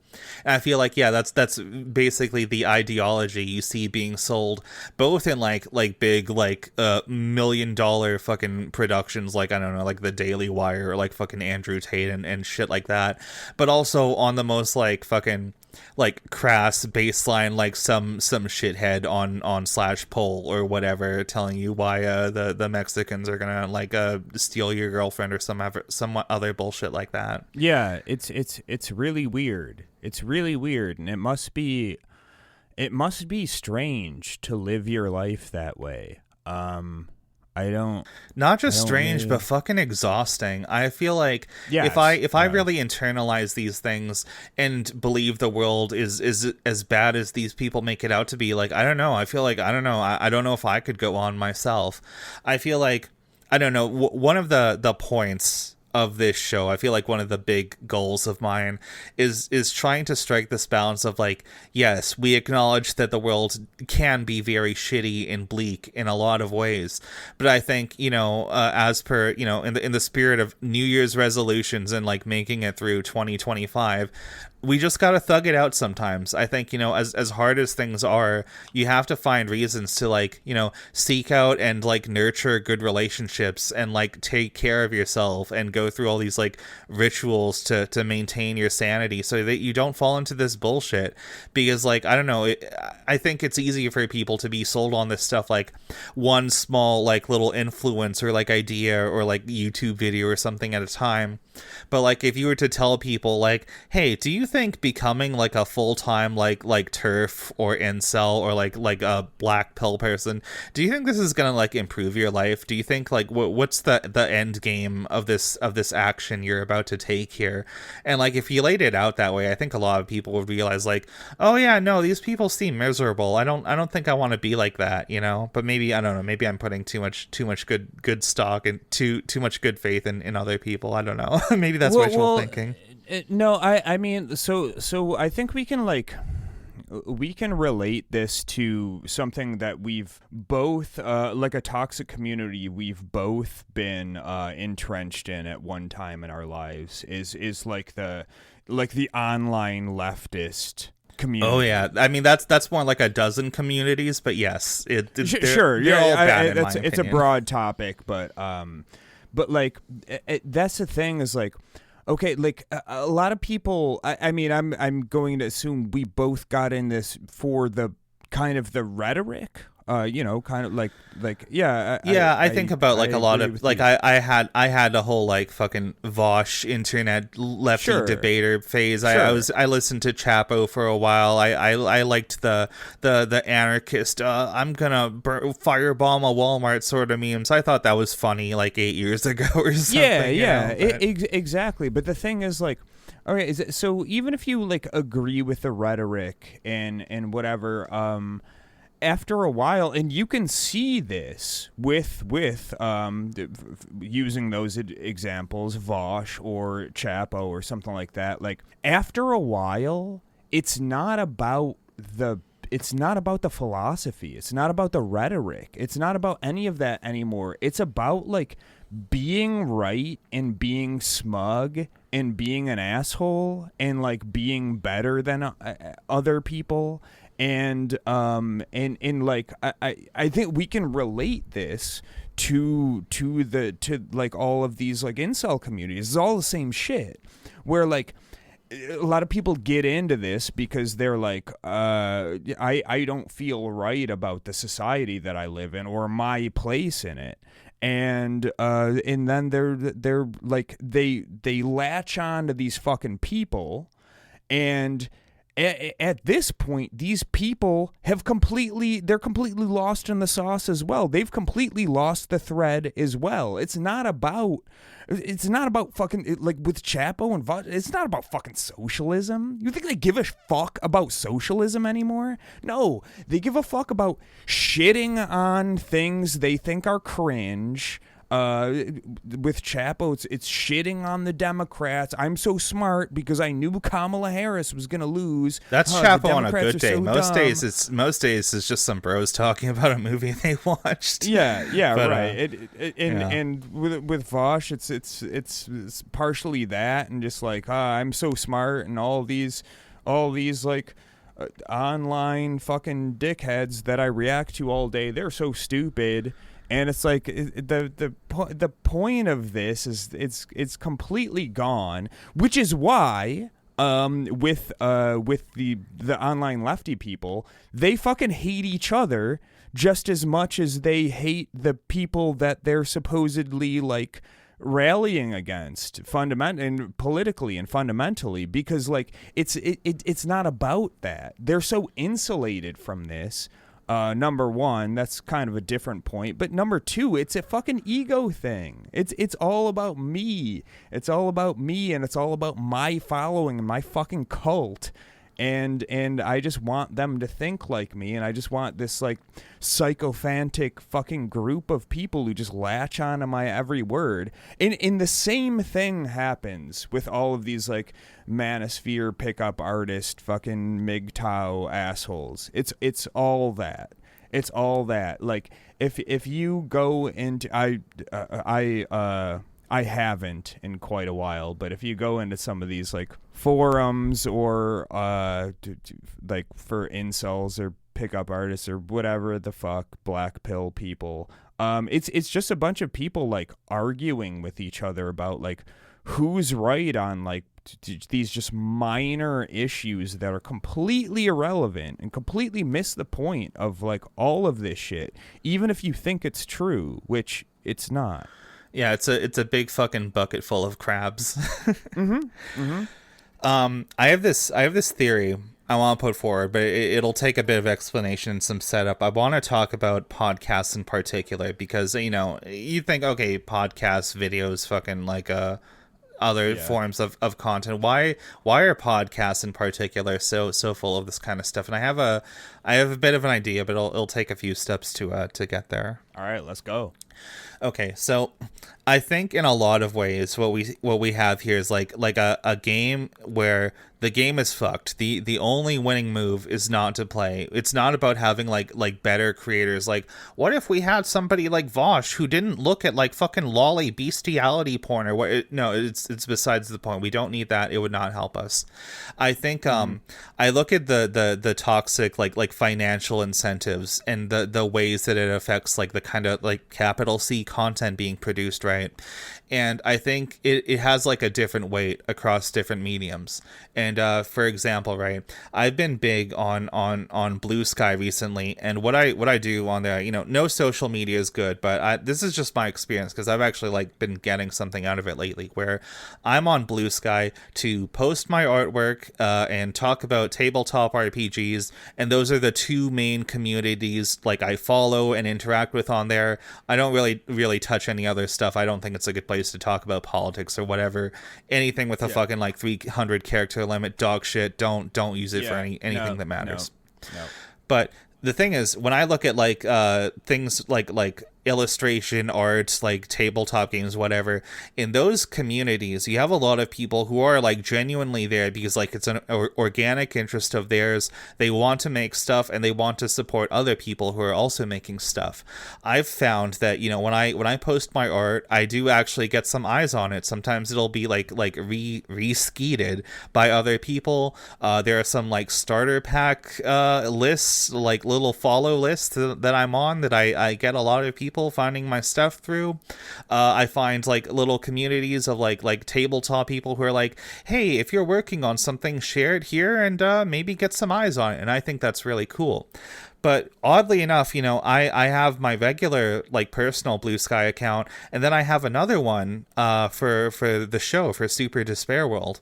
And I feel like, yeah, that's basically the ideology you see being sold both in like big like $1 million fucking productions like, I don't know, like the Daily Wire or like fucking Andrew Tate and shit like that, but also on the most like fucking like crass baseline, like some shithead on slash poll or whatever telling you why the Mexicans are gonna like steal your girlfriend or some other bullshit like that. Yeah, it's really weird. It's really weird, and it must be strange to live your life that way. Not just strange, but fucking exhausting. I feel like if I really internalize these things and believe the world is as bad as these people make it out to be, like, I don't know. I feel like, I don't know. I don't know if I could go on myself. I feel like, I don't know. One of the points of this show, I feel like one of the big goals of mine is trying to strike this balance of like, yes, we acknowledge that the world can be very shitty and bleak in a lot of ways, but I think, you know, as per, you know, in the spirit of New Year's resolutions and like making it through 2025, we just gotta thug it out sometimes. I think, you know, as hard as things are, you have to find reasons to like, you know, seek out and like nurture good relationships and like take care of yourself and go through all these like rituals to maintain your sanity so that you don't fall into this bullshit. Because like, I don't know, I think it's easy for people to be sold on this stuff like one small like little influence or like idea or like YouTube video or something at a time. But like if you were to tell people like, hey, do you think becoming like a full-time like TERF or incel or like a black pill person, do you think this is gonna like improve your life? Do you think like what's the end game of this action you're about to take here? And like if you laid it out that way, I think a lot of people would realize like, oh yeah, no, these people seem miserable. I don't think I want to be like that, you know. But maybe, I don't know, maybe I'm putting too much good stock and too much good faith in other people. I don't know. Maybe that's wishful thinking. No, I mean, so I think we can relate this to something that we've both, like a toxic community we've both been entrenched in at one time in our lives is like the online leftist community. Oh yeah, I mean that's more like a dozen communities, but yes, sure, they're all bad in my it's a opinion. broad topic, but like that's the thing is like, okay, like a lot of people. I mean, I'm going to assume we both got in this for the kind of the rhetoric. You know, kind of like yeah. I think about like a lot of like I had a whole like fucking Vosh internet lefty debater phase. I listened to Chapo for a while. I liked the anarchist I'm gonna firebomb a Walmart sort of memes. I thought that was funny like 8 years ago or something. Yeah, exactly. But the thing is like, all right, so even if you like agree with the rhetoric and whatever, after a while, and you can see this with using those examples, Vosh or Chapo or something like that. Like after a while, it's not about the it's not about the philosophy. It's not about the rhetoric. It's not about any of that anymore. It's about like being right and being smug and being an asshole and like being better than other people. And like I think we can relate this to like all of these like incel communities. It's all the same shit where like a lot of people get into this because they're like, I don't feel right about the society that I live in or my place in it. And then they're like, they latch on to these fucking people, and at this point, these people they're completely lost in the sauce as well. They've completely lost the thread as well. It's not about fucking, like with Chapo and Vosh, it's not about fucking socialism. You think they give a fuck about socialism anymore? No, they give a fuck about shitting on things they think are cringe. With Chapo, it's shitting on the Democrats. I'm so smart because I knew Kamala Harris was gonna lose. That's Chapo on a good day. Most days it's just some bros talking about a movie they watched. Yeah, but, right. And with Vosh, it's partially that, and just like I'm so smart, and all these like online fucking dickheads that I react to all day. They're so stupid. And it's like the point of this is it's completely gone, which is why with the online lefty people, they fucking hate each other just as much as they hate the people that they're supposedly like rallying against politically and fundamentally, because like it's not about that. They're so insulated from this. Number one, that's kind of a different point. But number two, it's a fucking ego thing. It's all about me. It's all about me, and it's all about my following and my fucking cult. And I just want them to think like me, and I just want this like sycophantic fucking group of people who just latch on to my every word. And the same thing happens with all of these like Manosphere pickup artist fucking MGTOW assholes. It's all that. It's all that. Like if you go into I haven't in quite a while, but if you go into some of these like forums or like for incels or pickup artists or whatever the fuck, black pill people, it's just a bunch of people like arguing with each other about like who's right on like these just minor issues that are completely irrelevant and completely miss the point of like all of this shit, even if you think it's true, which it's not. Yeah, it's a big fucking bucket full of crabs. Mm-hmm. Mm-hmm. I have this theory I want to put forward, but it'll take a bit of explanation and some setup. I want to talk about podcasts in particular because, you know, you think, okay, podcasts, videos, fucking like other forms of content. Why are podcasts in particular so full of this kind of stuff? And I have a bit of an idea, but it'll take a few steps to get there. All right, let's go. Okay, so I think in a lot of ways what we have here is like a game where the game is fucked. The only winning move is not to play. It's not about having like better creators. Like, what if we had somebody like Vosh who didn't look at like fucking lolly bestiality porn or what? No, it's besides the point. We don't need that. It would not help us. I think I look at the toxic like financial incentives and the ways that it affects like the kind of like capital C content being produced, right? And I think it has like a different weight across different mediums. And for example, right, I've been big on Bluesky recently, and what I do on there, you know, no social media is good, but this is just my experience because I've actually like been getting something out of it lately, where I'm on Bluesky to post my artwork and talk about tabletop RPGs, and those are the two main communities like I follow and interact with on there. I don't really touch any other stuff. I don't think it's a good place to talk about politics or whatever. Anything with a fucking like 300 character limit, dog shit. Don't use it for anything that matters. No. But the thing is, when I look at like things like illustration, art, like tabletop games, whatever, in those communities, you have a lot of people who are like genuinely there because like it's an organic interest of theirs. They want to make stuff and they want to support other people who are also making stuff. I've found that, you know, when I post my art, I do actually get some eyes on it. Sometimes it'll be like re-skeeted by other people. There are some like starter pack lists, like little follow lists that I'm on, that I get a lot of people finding my stuff through. I find like little communities of like tabletop people who are like, hey, if you're working on something, share it here and maybe get some eyes on it. And I think that's really cool. But oddly enough, you know, I have my regular like personal Bluesky account, and then I have another one for the show, for Super Despair World,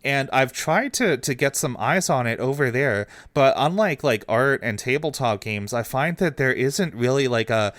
and I've tried to get some eyes on it over there. But unlike like art and tabletop games, I find that there isn't really like a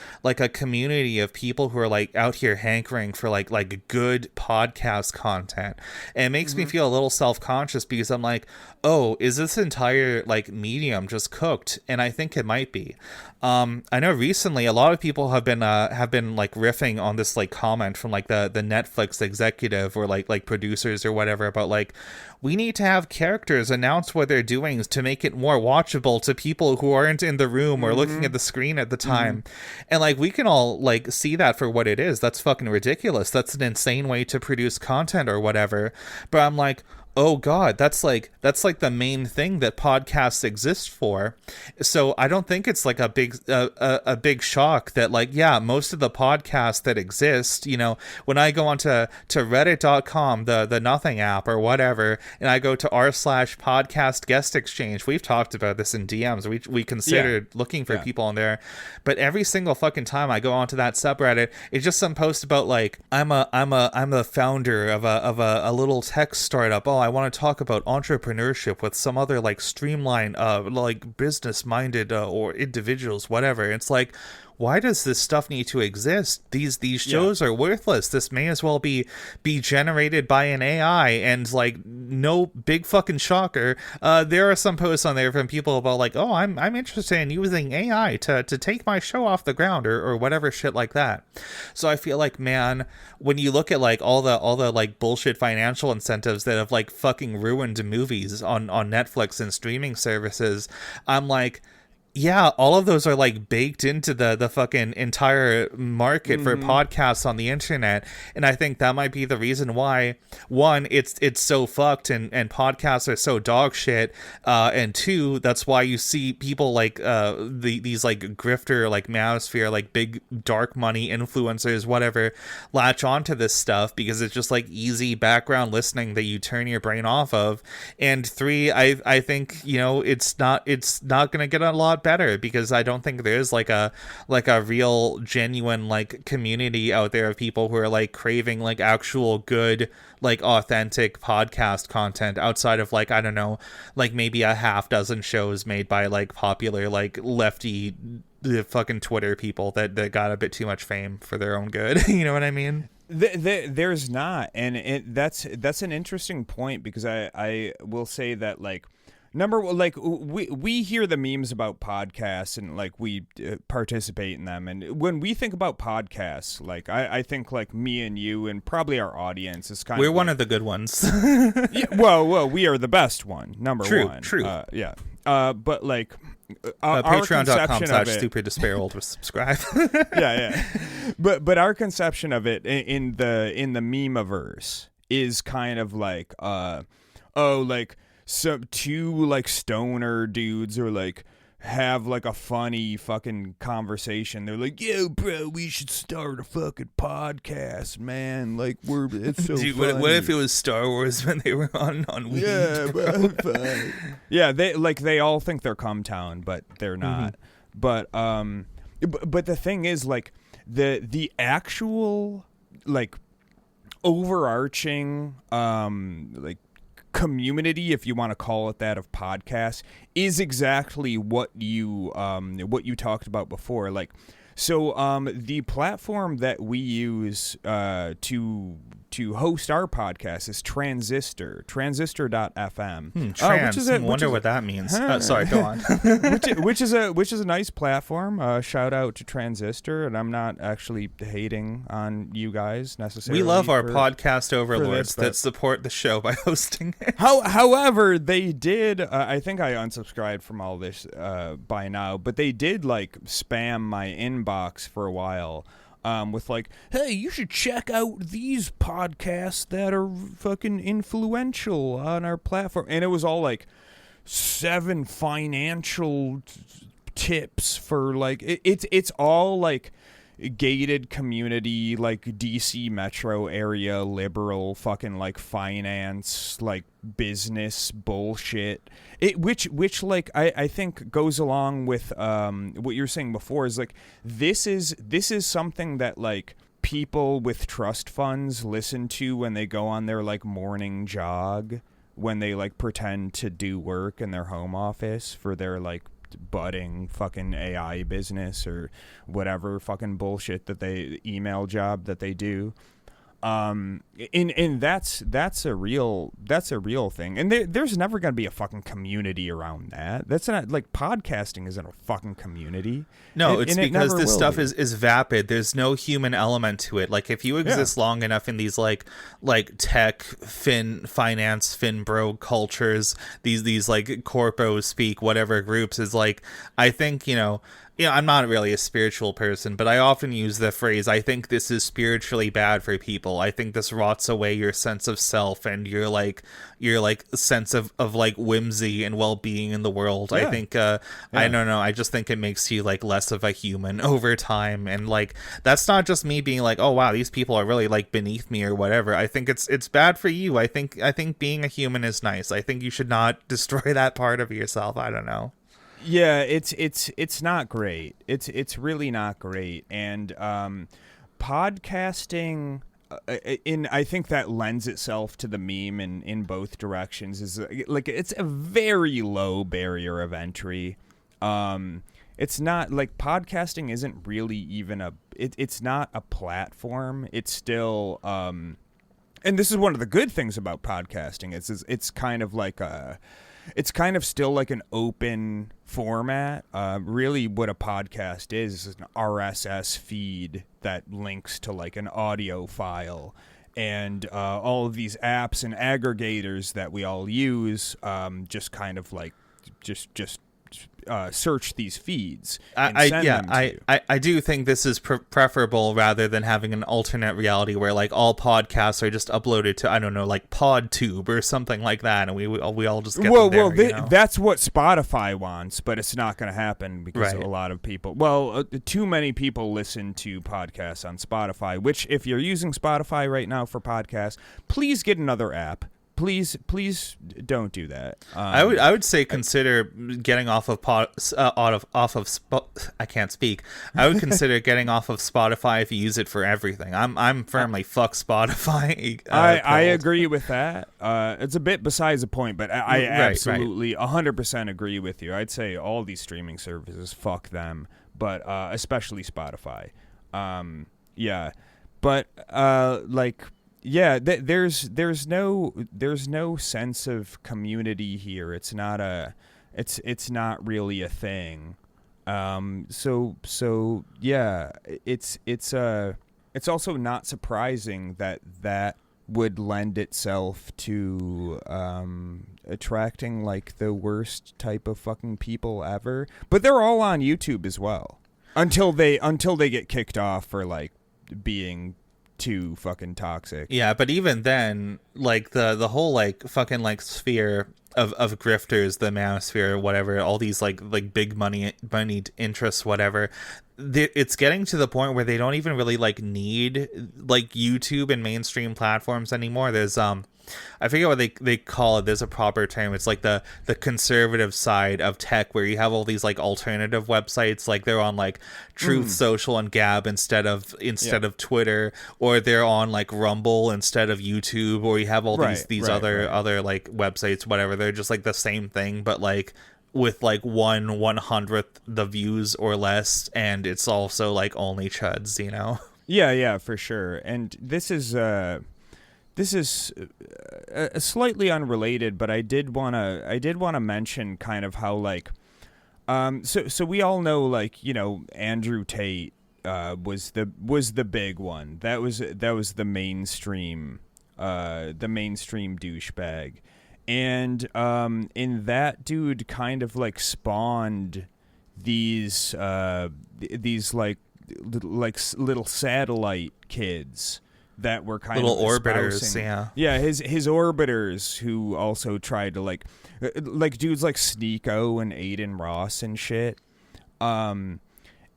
community of people who are like out here hankering for like good podcast content. And it makes me feel a little self-conscious because I'm like, oh, is this entire like medium just cooked? And I think it might be. I know recently a lot of people have been like riffing on this like comment from like the Netflix executive or like producers or whatever about like, we need to have characters announce what they're doing to make it more watchable to people who aren't in the room or looking at the screen at the time. And like, we can all like see that for what it is. That's fucking ridiculous. That's an insane way to produce content or whatever. But I'm like, oh god, that's like the main thing that podcasts exist for. So I don't think it's like a big shock that like, yeah, most of the podcasts that exist, you know, when I go onto reddit.com, the nothing app or whatever, and I go to r/podcast guest exchange, we've talked about this in DMs, we considered looking for people on there, but every single fucking time I go onto that subreddit, it's just some post about like, I'm a founder of a little tech startup. Oh, I want to talk about entrepreneurship with some other like streamlined like business minded or individuals, whatever. It's like, why does this stuff need to exist? These shows are worthless. This may as well be generated by an AI. And like, no big fucking shocker, there are some posts on there from people about like, oh, I'm interested in using AI to take my show off the ground or whatever shit like that. So I feel like, man, when you look at like all the like bullshit financial incentives that have like fucking ruined movies on Netflix and streaming services, I'm like, yeah, all of those are like baked into the fucking entire market for podcasts on the internet. And I think that might be the reason why, one, it's so fucked and podcasts are so dog shit. And two, that's why you see people like these like grifter, like Manosphere, like big dark money influencers, whatever, latch onto this stuff because it's just like easy background listening that you turn your brain off of. And three, I think, you know, it's not gonna get a lot better because I don't think there's like a real genuine like community out there of people who are like craving like actual good like authentic podcast content outside of like, I don't know, like maybe a half dozen shows made by like popular like lefty the fucking Twitter people that got a bit too much fame for their own good. You know what I mean? There's not, and that's an interesting point because I will say that like, number one, like we hear the memes about podcasts and like we participate in them, and when we think about podcasts, like I think like me and you and probably our audience is kind we're of one like, of the good ones. yeah, well, we are the best one, number one. True. Yeah. But like patreon.com/Super Despair World to subscribe. yeah. But our conception of it in the meme-averse is kind of like like some two like stoner dudes or like have like a funny fucking conversation. They're like, yo, bro, we should start a fucking podcast, man. Like, it's so Dude, funny. what if it was Star Wars when they were on weed? Yeah, bro. Yeah, they all think they're Cumtown, but they're not. But the thing is, like, the actual like overarching like community, if you want to call it that, of podcasts is exactly what you talked about before. Like, so the platform that we use to to host our podcast is transistor.fm. Trans. Wonder what that means. Sorry, go on. which is a nice platform. Shout out to Transistor, and I'm not actually hating on you guys necessarily. We love our podcast overlords that support the show by hosting it. However, they did. I think I unsubscribed from all this by now, but they did like spam my inbox for a while. With like, hey, you should check out these podcasts that are fucking influential on our platform. And it was all like 7 financial tips for like, it's all like gated community, like DC metro area, liberal fucking like finance, like business bullshit. Which like I think goes along with what you were saying before, is like this is something that like people with trust funds listen to when they go on their like morning jog, when they like pretend to do work in their home office for their like budding fucking AI business or whatever fucking bullshit that they email job that they do. And that's a real thing, and there's never gonna be a fucking community around that. That's not like podcasting isn't a fucking community. No, it's because this stuff is vapid. There's no human element to it. Like if you exist long enough in these like tech finance bro cultures, these like corpo speak whatever groups, is like, I think, I'm not really a spiritual person, but I often use the phrase, I think this is spiritually bad for people. I think this rots away your sense of self and your sense of like whimsy and well-being in the world. I think, I don't know. I just think it makes you like less of a human over time. And like, that's not just me being like, oh wow, these people are really like beneath me or whatever. I think it's bad for you. I think being a human is nice. I think you should not destroy that part of yourself. I don't know. Yeah, it's not great. It's really not great. And podcasting, I think that lends itself to the meme in both directions. Is like it's a very low barrier of entry. It's not like podcasting isn't really even it's not a platform. It's still and this is one of the good things about podcasting. It's kind of like it's kind of still like an open format. Really what a podcast is an RSS feed that links to like an audio file. And all of these apps and aggregators that we all use just kind of like just search these feeds. I do think this is preferable rather than having an alternate reality where like all podcasts are just uploaded to, I don't know, like PodTube or something like that, and we all just get them there, that's what Spotify wants, but it's not going to happen because a lot of people, too many people listen to podcasts on Spotify. Which, if you're using Spotify right now for podcasts, please get another app. Please don't do that. I would say consider getting off of I can't speak. I would consider getting off of Spotify if you use it for everything. I'm firmly fuck Spotify. I agree with that. It's a bit besides the point, but I absolutely 100% agree with you. I'd say all these streaming services, fuck them, but especially Spotify. There's no sense of community here. It's not really a thing. It's also not surprising that would lend itself to attracting like the worst type of fucking people ever. But they're all on YouTube as well until they get kicked off for like being too fucking toxic. Yeah, but even then, like the whole like fucking like sphere of grifters, the Manosphere, whatever, all these like big moneyed interests, whatever, it's getting to the point where they don't even really like need like YouTube and mainstream platforms anymore. There's I forget what they call it. There's a proper term. It's like the conservative side of tech, where you have all these like alternative websites, like they're on like Truth Social and Gab instead of Twitter, or they're on like Rumble instead of YouTube, or you have all these other like websites, whatever. They're just like the same thing, but like with like 1/100th the views or less, and it's also like only chuds, Yeah, for sure. And this is this is slightly unrelated, but I did wanna mention kind of how like, so we all know, like, you know, Andrew Tate was the big one. That was the mainstream douchebag, and that dude kind of like spawned these like little satellite kids that were kind little of orbiters, espousing, his orbiters, who also tried to like dudes like Sneeko and Aiden Ross and shit. And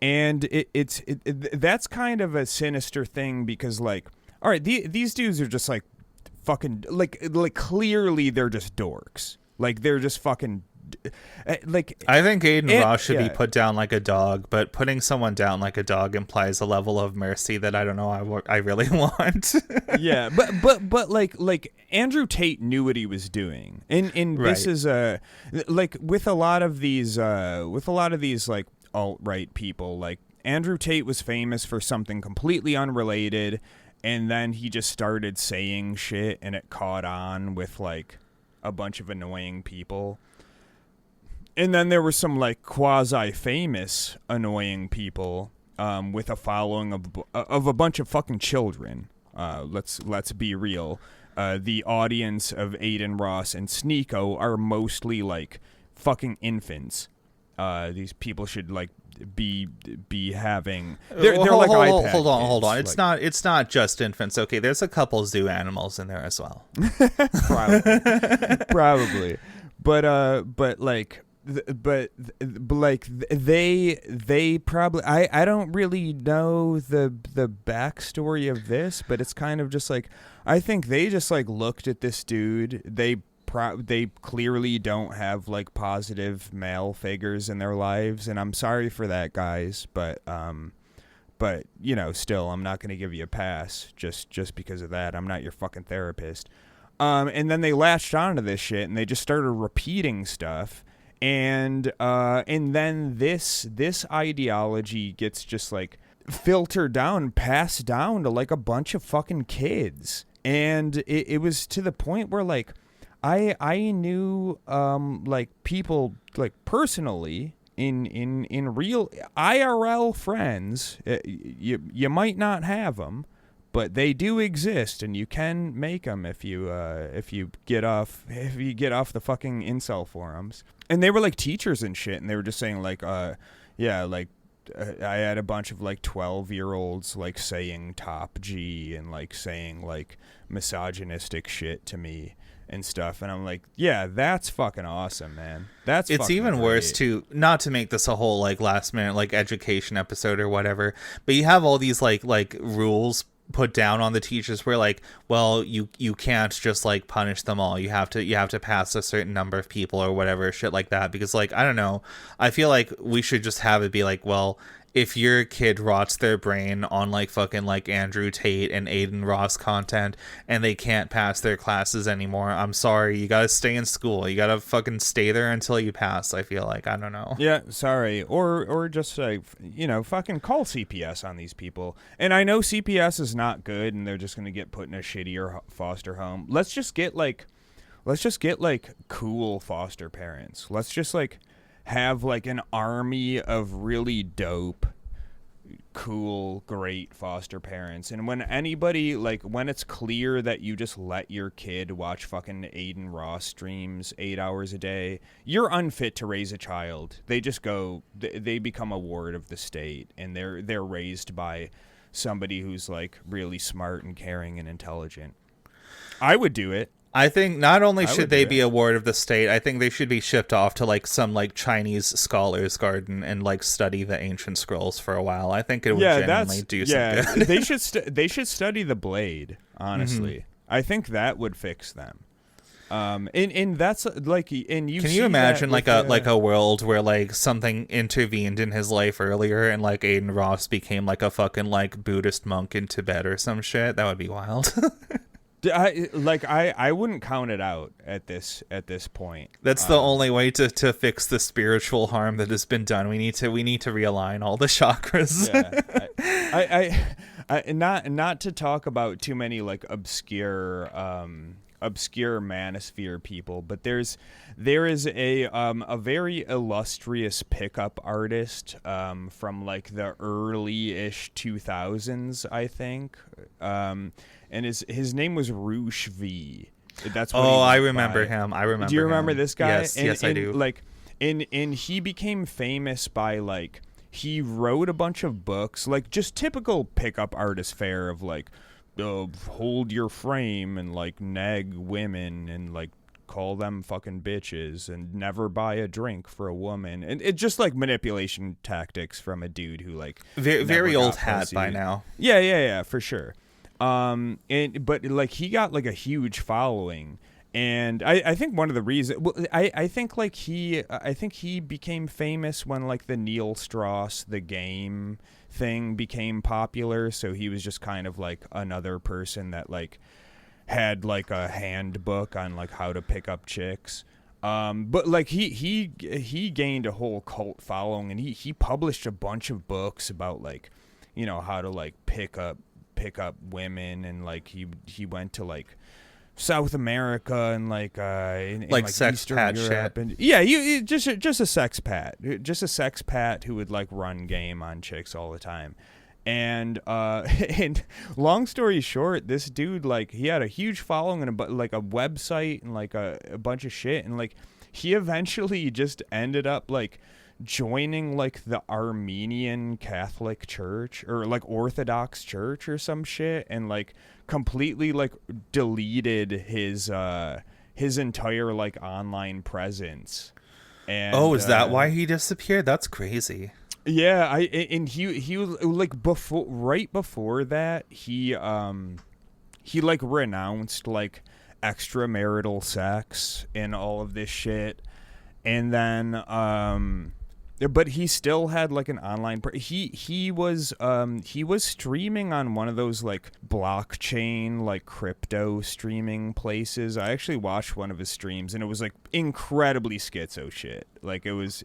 it's that's kind of a sinister thing, because like, all right, these dudes are just like fucking like clearly they're just dorks. Like they're just fucking like. I think Aiden Ross should be put down like a dog, but putting someone down like a dog implies a level of mercy that I don't know I really want. Yeah, but like Andrew Tate knew what he was doing, and Right. This is like with a lot of these like alt-right people, like Andrew Tate was famous for something completely unrelated, and then he just started saying shit and it caught on with like a bunch of annoying people. And then there were some like quasi-famous annoying people with a following of a bunch of fucking children. Let's be real. The audience of Aiden Ross and Sneeko are mostly like fucking infants. These people should like be having. They're like iPad hold on. kids. It's not just infants. Okay, there's a couple zoo animals in there as well. Probably. But like they probably, I don't really know the backstory of this, but it's kind of just like, I think they just like looked at this dude. They clearly don't have like positive male figures in their lives, and I'm sorry for that, guys, but you know, still, I'm not going to give you a pass just because of that. I'm not your fucking therapist. And then they latched onto this shit and they just started repeating stuff. And then this ideology gets just like filtered down, passed down to like a bunch of fucking kids. And it was to the point where like I knew like people like personally in real IRL friends. You might not have them, but they do exist, and you can make them if you get off the fucking incel forums. And they were like teachers and shit, and they were just saying like, I had a bunch of like 12-year-olds like saying top G and like saying like misogynistic shit to me and stuff, and I'm like, yeah, that's fucking awesome, man. It's even worse too, not to make this a whole like last minute like education episode or whatever, but you have all these like rules put down on the teachers where like, well, you can't just like punish them all. You have to pass a certain number of people or whatever, shit like that, because like, I don't know, I feel like we should just have it be like, well, if your kid rots their brain on like fucking like Andrew Tate and Aiden Ross content and they can't pass their classes anymore, I'm sorry, you gotta stay in school. You gotta fucking stay there until you pass, I feel like. I don't know. Yeah, sorry. Or just like, you know, fucking call CPS on these people. And I know CPS is not good and they're just gonna get put in a shittier foster home. Let's just get like cool foster parents. Let's just like have like an army of really dope, cool, great foster parents. And when anybody, like, when it's clear that you just let your kid watch fucking Aiden Ross streams 8 hours a day, you're unfit to raise a child. They just go, they become a ward of the state, and they're raised by somebody who's like really smart and caring and intelligent. I would do it. I think not only should they be a ward of the state, I think they should be shipped off to like some like Chinese scholars garden and like study the ancient scrolls for a while. I think it would genuinely do some good. They should study the blade, honestly. Mm-hmm. I think that would fix them. And that's like, and you can you imagine like a world where like something intervened in his life earlier and like Aiden Ross became like a fucking like Buddhist monk in Tibet or some shit? That would be wild. I wouldn't count it out at this point. That's the only way to fix the spiritual harm that has been done. We need to realign all the chakras. Yeah, not to talk about too many like obscure Manosphere people, but there is a very illustrious pickup artist from like the early-ish 2000s, I think, and his name was Roosh V. That's what I remember him. I remember. Do you remember him. this guy? Yes, I do. Like, and he became famous by like he wrote a bunch of books, like just typical pickup artist fare of like. Hold your frame and like nag women and like call them fucking bitches and never buy a drink for a woman, and it's just like manipulation tactics from a dude who like very old hat by now. Yeah, for sure. But like he got like a huge following. And I think one of the reasons, I think he became famous when like the Neil Strauss the game thing became popular. So he was just kind of like another person that like had like a handbook on like how to pick up chicks. But like he gained a whole cult following, and he published a bunch of books about like, you know, how to like pick up women, and like he went to like South America and like in sex Eastern pat Europe, shit. and yeah, just a sex pat who would like run game on chicks all the time, and and long story short, this dude like he had a huge following and like a website and like a bunch of shit, and like he eventually just ended up like joining like the Armenian Catholic Church or like Orthodox Church or some shit, and like completely like deleted his entire like online presence. And is that why he disappeared? That's crazy. Yeah, he was like right before that he like renounced like extramarital sex and all of this shit, and then but he still had like an online he was streaming on one of those like blockchain like crypto streaming places. I actually watched one of his streams, and it was like incredibly schizo shit. Like it was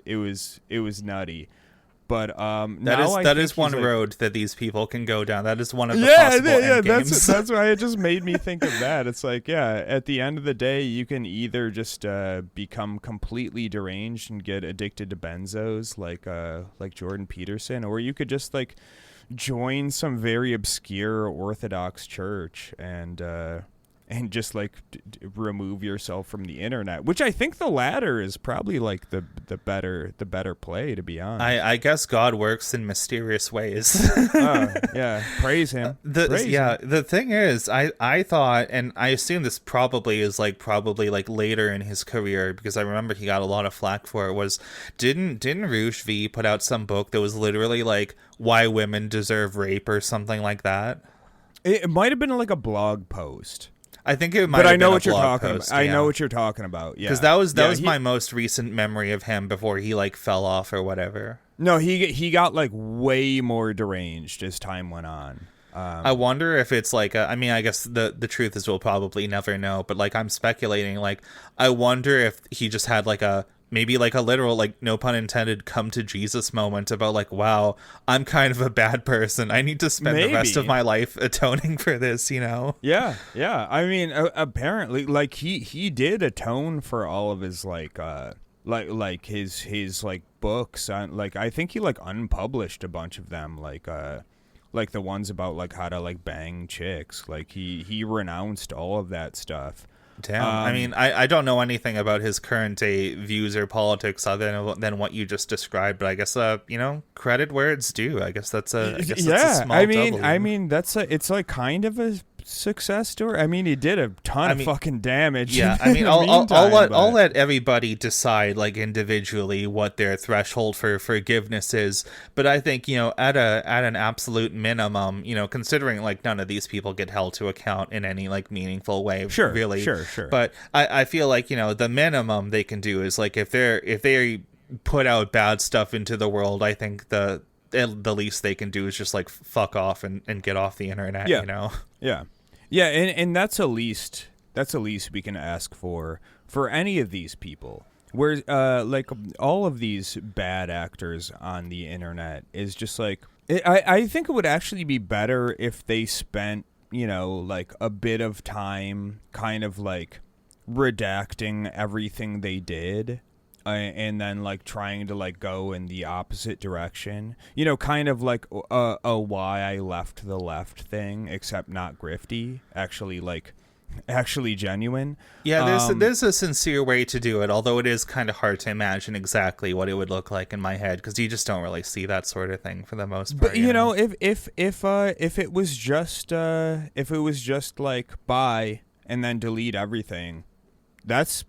nutty. But that is one like, road that these people can go down. That is one of the possible end games. That's why it just made me think of that. It's like, yeah, at the end of the day, you can either just become completely deranged and get addicted to benzos, like Jordan Peterson, or you could just like join some very obscure Orthodox church and just like remove yourself from the internet, which I think the latter is probably like the better play, to be honest. I guess God works in mysterious ways. Yeah, praise him. The thing is, I thought, and I assume this probably later in his career, because I remember he got a lot of flack for it, was didn't Roosh V put out some book that was literally like why women deserve rape or something like that? It might have been like a blog post. I think it might. But I know what you're talking about. I know what you're talking about. Yeah, because that was my most recent memory of him before he like fell off or whatever. No, he got like way more deranged as time went on. I wonder if it's like I mean, I guess the truth is we'll probably never know. But like I'm speculating. Like I wonder if he just had like maybe like a literal, like no pun intended, come to Jesus moment about like, wow, I'm kind of a bad person. I need to spend the rest of my life atoning for this, you know? Yeah. I mean, apparently, like he did atone for all of his like his like books on, like I think he like unpublished a bunch of them, like the ones about like how to like bang chicks. Like he renounced all of that stuff. Damn. I mean, I don't know anything about his current day views or politics other than what you just described, but I guess you know, credit where it's due. I guess that's a small W. I mean it's like kind of a success story. I mean, he did a ton of fucking damage. Yeah, I mean, I'll let everybody decide like individually what their threshold for forgiveness is. But I think, you know, at an absolute minimum, you know, considering like none of these people get held to account in any like meaningful way, sure. But I feel like, you know, the minimum they can do is like if they put out bad stuff into the world, I think the least they can do is just like fuck off and get off the internet. Yeah. You know. Yeah, and that's a least we can ask for any of these people. Where like all of these bad actors on the internet is just like I think it would actually be better if they spent, like a bit of time kind of like redacting everything they did, and then like trying to like go in the opposite direction. Kind of like a why I left the left thing, except not grifty, actually genuine. Yeah, there's a sincere way to do it, although it is kind of hard to imagine exactly what it would look like in my head, because you just don't really see that sort of thing for the most part. But if it was just like buy and then delete everything, that's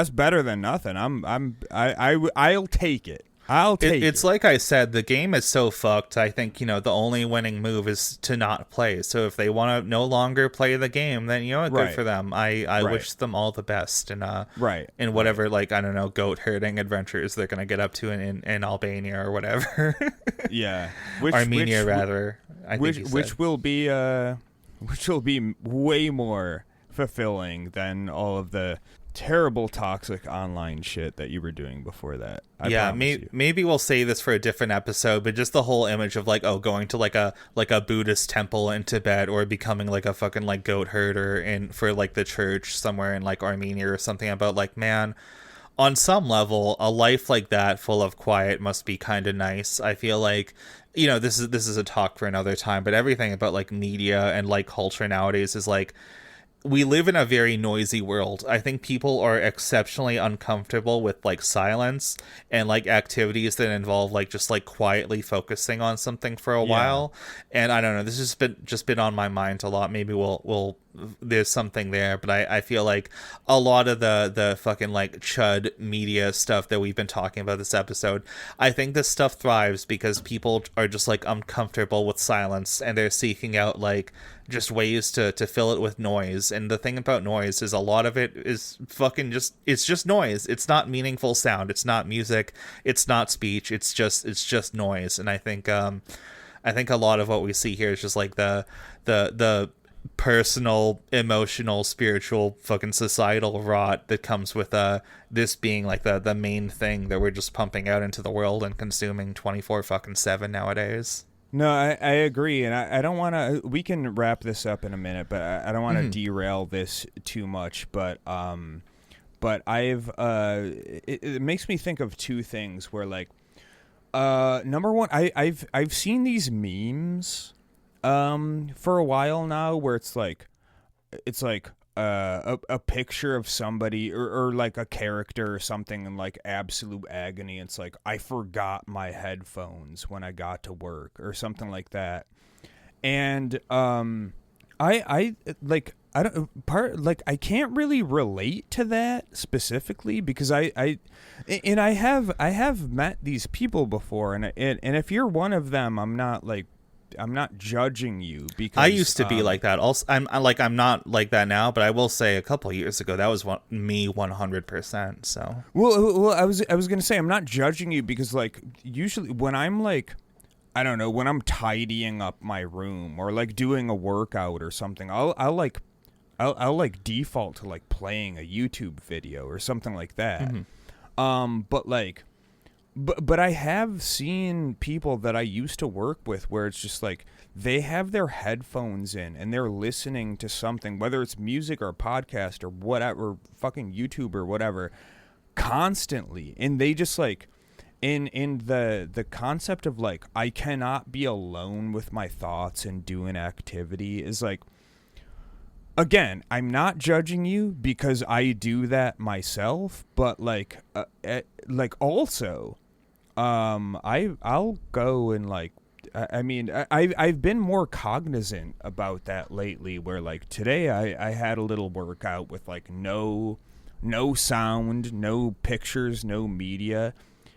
better than nothing. I'll take it. It's like I said, the game is so fucked. I think, the only winning move is to not play. So if they want to no longer play the game, then, good Right. for them. I wish them all the best in whatever, like, I don't know, goat herding adventures they're going to get up to in Albania or whatever. Yeah. Armenia, rather. Which will be way more fulfilling than all of the terrible toxic online shit that you were doing before that. Maybe we'll say this for a different episode, but just the whole image of like, going to like a Buddhist temple in Tibet, or becoming like a fucking like goat herder for like the church somewhere in like Armenia or something, about like, man, on some level a life like that full of quiet must be kind of nice. I feel like, this is a talk for another time, but everything about like media and like culture nowadays is like, we live in a very noisy world. I think people are exceptionally uncomfortable with like silence and like activities that involve like just like quietly focusing on something for a while. And I don't know, this has just been on my mind a lot. Maybe we'll there's something there, but I feel like a lot of the fucking like chud media stuff that we've been talking about this episode, I think this stuff thrives because people are just like uncomfortable with silence, and they're seeking out like just ways to fill it with noise. And the thing about noise is a lot of it is fucking it's just noise. It's not meaningful sound. It's not music. It's not speech. It's just noise. And I think a lot of what we see here is just like the personal, emotional, spiritual, fucking societal rot that comes with this being like the main thing that we're just pumping out into the world and consuming 24/7 nowadays. No, I agree, and I don't want to. We can wrap this up in a minute, but I don't want to derail this too much. But I've it makes me think of two things where like number one, I've seen these memes for a while now where it's like a picture of somebody or like a character or something in like absolute agony. It's like, I forgot my headphones when I got to work or something like that. And I can't really relate to that specifically because I have met these people before, and if you're one of them, I'm not judging you, because I used to be like that. Also, I'm not like that now, but I will say a couple of years ago that was me 100%. So well, I was gonna say I'm not judging you because like usually when I'm like, I don't know, when I'm tidying up my room or like doing a workout or something, I'll like default to like playing a YouTube video or something like that. But I have seen people that I used to work with where it's just like they have their headphones in and they're listening to something, whether it's music or a podcast or whatever, fucking YouTube or whatever, constantly. And they just like, in the concept of like, I cannot be alone with my thoughts and do an activity is like, again, I'm not judging you because I do that myself, but like also, I'll go and like, I've been more cognizant about that lately, where like today I had a little workout with like no sound, no pictures, no media,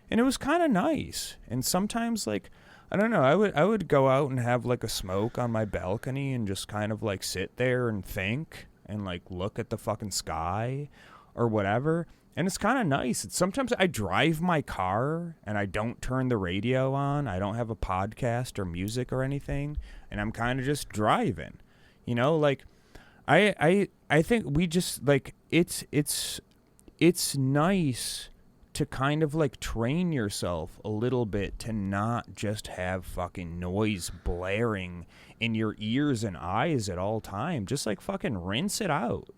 and it was kind of nice. And sometimes like, I don't know, I would go out and have like a smoke on my balcony and just kind of like sit there and think and like look at the fucking sky or whatever. And it's kind of nice. Sometimes I drive my car and I don't turn the radio on. I don't have a podcast or music or anything, and I'm kind of just driving. Like I think we just like it's nice to kind of like train yourself a little bit to not just have fucking noise blaring in your ears and eyes at all time. Just like fucking rinse it out.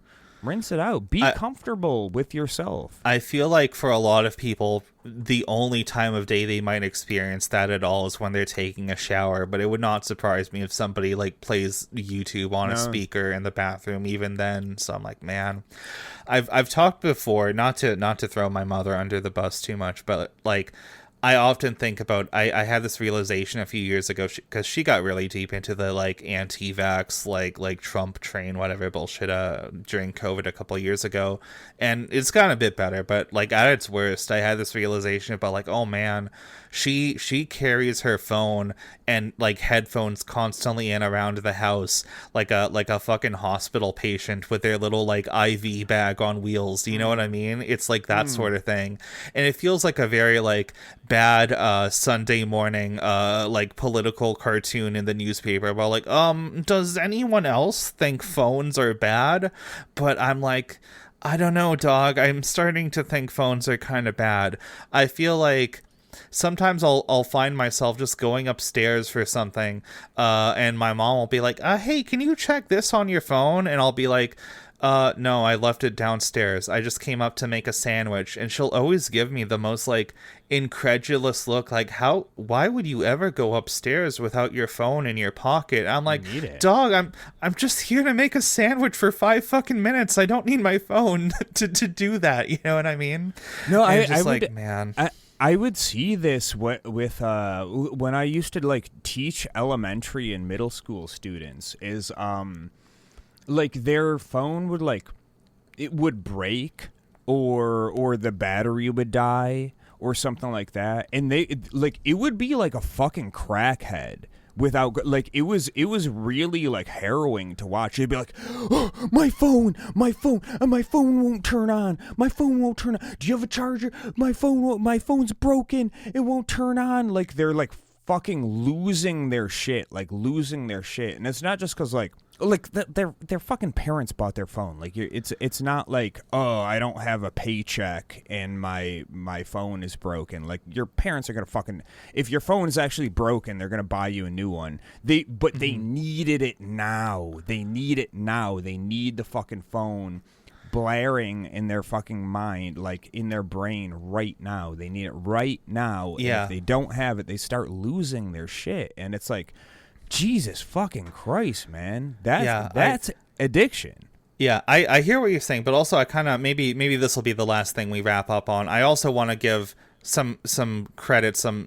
Be comfortable with yourself. I feel like for a lot of people, the only time of day they might experience that at all is when they're taking a shower. But it would not surprise me if somebody like plays YouTube on a speaker in the bathroom even then. So I'm like, man, I've talked before, not to throw my mother under the bus too much, but like, I often think about, I had this realization a few years ago because she got really deep into the like anti-vax, like Trump train, whatever bullshit during COVID a couple of years ago. And it's gotten a bit better, but like at its worst, I had this realization about like, oh man, she carries her phone and like headphones constantly in around the house like a fucking hospital patient with their little like IV bag on wheels. Do you know what I mean? It's like that sort of thing. And it feels like a very like bad Sunday morning like political cartoon in the newspaper about like does anyone else think phones are bad? But I'm like, I don't know, dog. I'm starting to think phones are kind of bad. I feel like sometimes I'll find myself just going upstairs for something, and my mom will be like, hey, can you check this on your phone? And I'll be like, no, I left it downstairs. I just came up to make a sandwich. And she'll always give me the most like incredulous look, like, why would you ever go upstairs without your phone in your pocket? I'm like, dog, I'm just here to make a sandwich for 5 fucking minutes. I don't need my phone to do that. You know what I mean? No, and I like, would, man. I would see this with when I used to like teach elementary and middle school students is like their phone would like it would break or the battery would die or something like that, and it would be like a fucking crackhead without like it was really like harrowing to watch. They'd be like, oh, my phone won't turn on. Do you have a charger? My phone's broken. It won't turn on. Like they're like fucking losing their shit. And it's not just because like their fucking parents bought their phone. Like it's not like, oh, I don't have a paycheck and my phone is broken. Like your parents are gonna fucking, if your phone is actually broken, they're gonna buy you a new one. They needed it now. They need the fucking phone blaring in their fucking mind, like in their brain right now. They need it right now. Yeah. And if they don't have it, they start losing their shit. And it's like, Jesus fucking Christ, man. That's addiction. Yeah, I hear what you're saying, but also I kind of maybe this will be the last thing we wrap up on. I also want to give some credit, some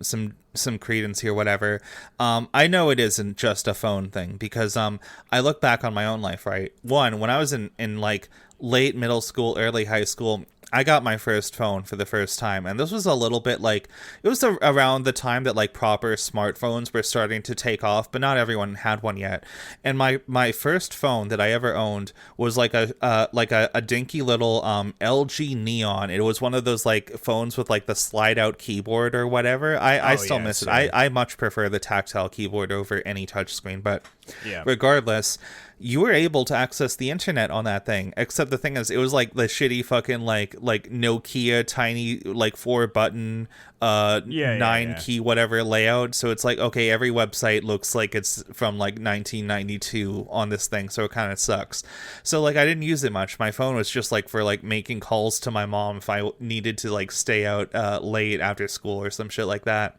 credence here, whatever. I know it isn't just a phone thing because I look back on my own life, right? One, when I was in like late middle school, early high school, I got my first phone for the first time, and this was a little bit like, it was around the time that like proper smartphones were starting to take off, but not everyone had one yet. And my first phone that I ever owned was like a dinky little LG Neon. It was one of those like phones with like the slide out keyboard or whatever. I still miss it. I much prefer the tactile keyboard over any touchscreen, but regardless, you were able to access the internet on that thing, except the thing is, it was like the shitty fucking like Nokia tiny like 4-button 9-key whatever layout. So it's like, okay, every website looks like it's from like 1992 on this thing, so it kind of sucks. So like I didn't use it much. My phone was just like for like making calls to my mom if I needed to like stay out late after school or some shit like that.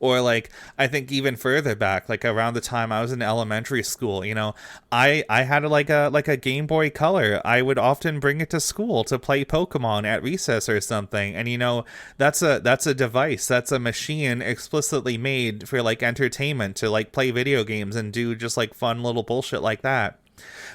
Or like I think even further back, like around the time I was in elementary school, you know, I had like a Game Boy Color. I would often bring it to school to play Pokemon at recess or something, and you know, that's a device, that's a machine explicitly made for like entertainment, to like play video games and do just like fun little bullshit like that.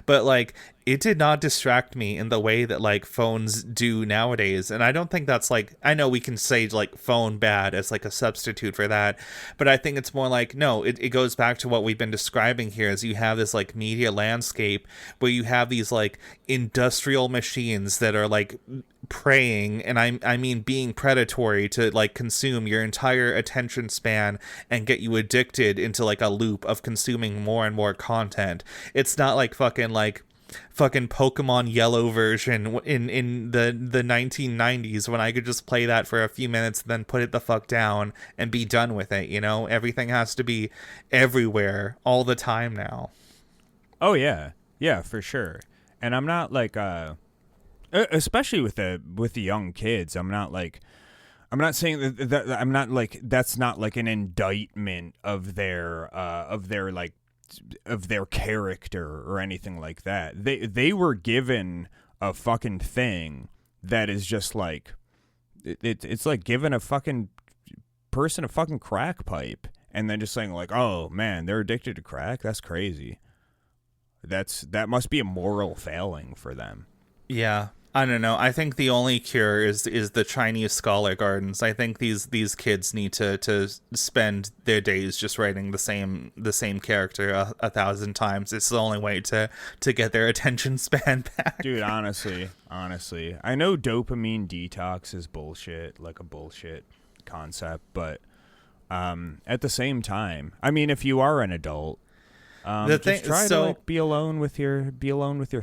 But like it did not distract me in the way that like phones do nowadays. And I don't think that's like, I know we can say like phone bad as like a substitute for that, but I think it's more like, no, it goes back to what we've been describing here, is you have this like media landscape where you have these like industrial machines that are like preying, and I mean being predatory, to like consume your entire attention span and get you addicted into like a loop of consuming more and more content. It's not like fucking like fucking Pokemon Yellow version in the 1990s, when I could just play that for a few minutes, then put it the fuck down and be done with it. You know, everything has to be everywhere all the time now. Oh yeah, yeah, for sure. And I'm not like especially with the young kids. I'm not saying that I'm not like, that's not like an indictment of their like of their character or anything like that. They were given a fucking thing that is just like it's like giving a fucking person a fucking crack pipe and then just saying like, oh man, they're addicted to crack. That's crazy. That must be a moral failing for them. Yeah. I don't know. I think the only cure is the Chinese scholar gardens. I think these kids need to spend their days just writing the same character a thousand times. It's the only way to get their attention span back. Dude, honestly, I know dopamine detox is bullshit, like a bullshit concept, but at the same time, I mean, if you are an adult, just try to like be alone with your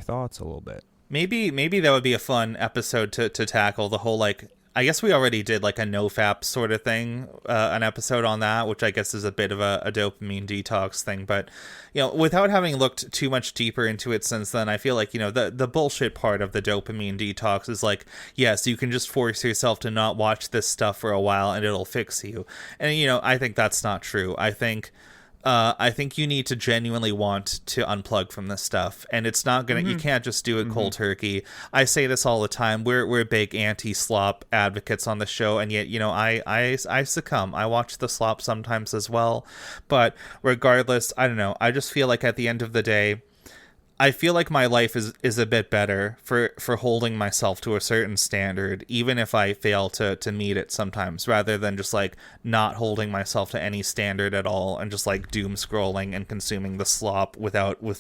thoughts a little bit. Maybe that would be a fun episode to tackle the whole, like, I guess we already did like a nofap sort of thing, an episode on that, which I guess is a bit of a dopamine detox thing. But, you know, without having looked too much deeper into it since then, I feel like, you know, the bullshit part of the dopamine detox is like, yes, you can just force yourself to not watch this stuff for a while and it'll fix you. And, you know, I think that's not true. I think you need to genuinely want to unplug from this stuff, and it's not gonna. Mm-hmm. You can't just do it cold turkey. I say this all the time. We're big anti-slop advocates on the show, and yet, you know, I succumb. I watch the slop sometimes as well, but regardless, I don't know. I just feel like at the end of the day, I feel like my life is a bit better for holding myself to a certain standard, even if I fail to meet it sometimes, rather than just like not holding myself to any standard at all and just like doom scrolling and consuming the slop with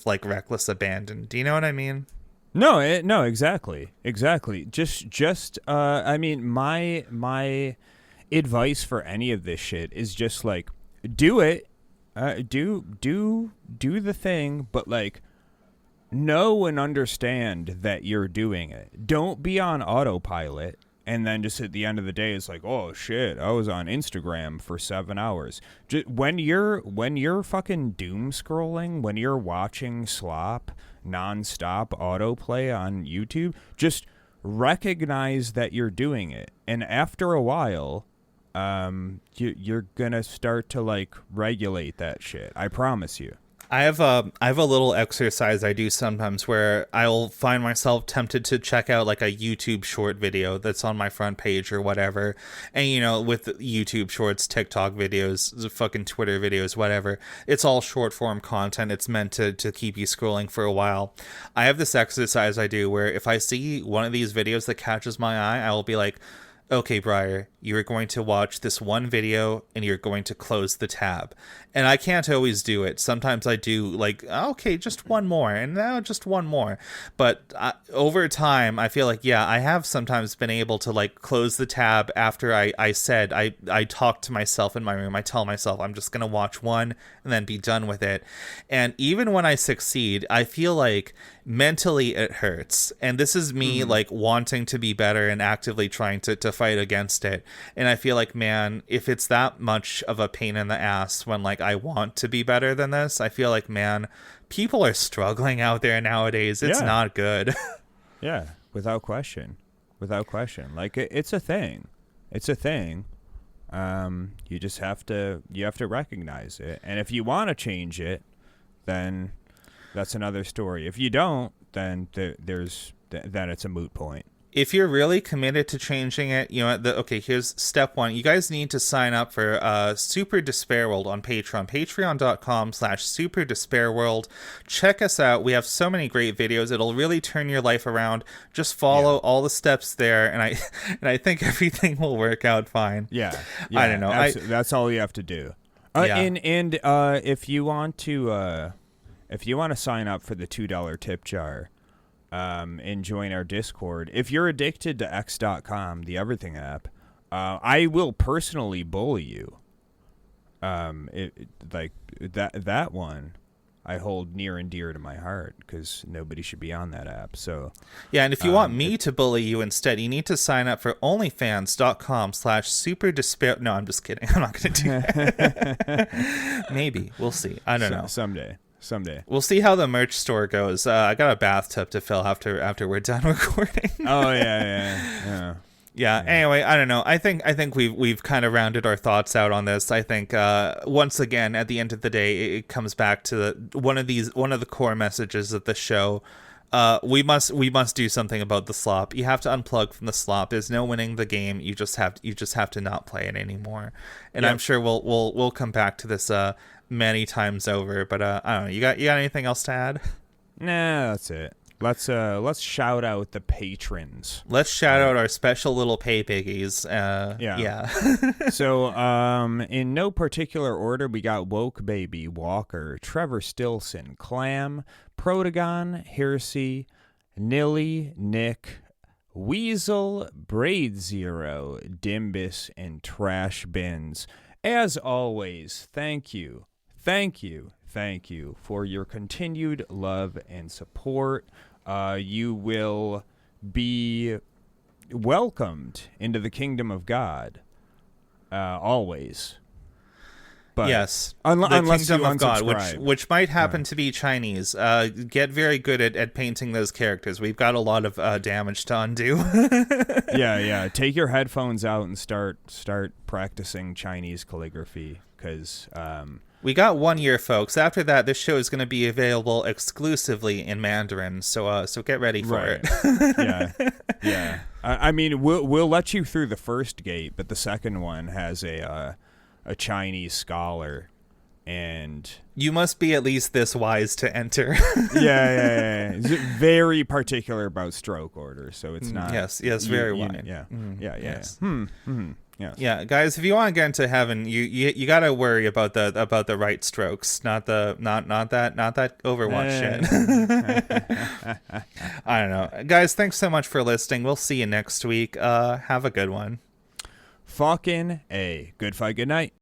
like reckless abandon. Do you know what I mean? No, exactly. Just I mean, my advice for any of this shit is just like, do it, do the thing, but like, know and understand that you're doing it. Don't be on autopilot and then just at the end of the day it's like, oh shit, I was on Instagram for 7 hours. Just when you're fucking doom scrolling, when you're watching slop nonstop autoplay on YouTube, just recognize that you're doing it, and after a while you're gonna start to like regulate that shit. I promise you. I have a little exercise I do sometimes where I'll find myself tempted to check out like a YouTube short video that's on my front page or whatever. And, you know, with YouTube shorts, TikTok videos, fucking Twitter videos, whatever, it's all short form content. It's meant to keep you scrolling for a while. I have this exercise I do where if I see one of these videos that catches my eye, I will be like, okay, Briar, you're going to watch this one video and you're going to close the tab. And I can't always do it. Sometimes I do like, okay, just one more, and now just one more. But over time, I feel like, yeah, I have sometimes been able to like close the tab after I talk to myself in my room. I tell myself I'm just going to watch one and then be done with it. And even when I succeed, I feel like mentally it hurts. And this is me like wanting to be better and actively trying to fight against it. And I feel like, man, if it's that much of a pain in the ass when like I want to be better than this, I feel like, man, people are struggling out there nowadays. It's not good. Yeah, without question. Like it's a thing. You just have to recognize it. And if you want to change it, then that's another story. If you don't, then then it's a moot point. If you're really committed to changing it, you know, okay, here's step one. You guys need to sign up for Super Despair World on Patreon. Patreon.com/Super Despair World. Check us out. We have so many great videos. It'll really turn your life around. Just follow all the steps there, and I think everything will work out fine. Yeah. I don't know. That's all you have to do. And if you want to sign up for the $2 tip jar, and join our Discord. If you're addicted to X.com, the everything app, I will personally bully you. Like that one, I hold near and dear to my heart, because nobody should be on that app. So yeah, and if you want me to bully you instead, you need to sign up for onlyfans.com/superdespair. No, I'm just kidding. I'm not going to do that. Maybe. We'll see. I don't know. Someday. We'll see how the merch store goes. I got a bathtub to fill after we're done recording. Oh, yeah. Anyway, I don't know. I think we've kind of rounded our thoughts out on this. I think once again, at the end of the day, it comes back to one of the core messages of the show. We must do something about the slop. You have to unplug from the slop. There's no winning the game. You just have to not play it anymore. And yep. I'm sure we'll come back to this many times over. But I don't know. You got anything else to add? Nah, that's it. Let's shout out the patrons. Let's shout out our special little pay piggies. Yeah. So, in no particular order, we got Woke Baby, Walker, Trevor Stilson, Clam, Protagon, Hersey, Nilly, Nick, Weasel, Braid Zero, Dimbus, and Trash Bins. As always, thank you for your continued love and support. You will be welcomed into the kingdom of God, always. But yes, the unless kingdom you of God, which might happen to be Chinese. Get very good at painting those characters. We've got a lot of damage to undo. yeah. Take your headphones out and start practicing Chinese calligraphy, because we got 1 year, folks. After that, this show is going to be available exclusively in Mandarin. So get ready for it. Yeah. I mean, we'll let you through the first gate, but the second one has a Chinese scholar, and you must be at least this wise to enter. yeah. It's very particular about stroke order, so it's not. Yes, very wide. Yeah. Yes. Yes. Yeah, guys, if you want to get into heaven, you got to worry about the right strokes, not that Overwatch shit. I don't know. Guys, thanks so much for listening. We'll see you next week. Have a good one. Fucking A. Good fight, good night.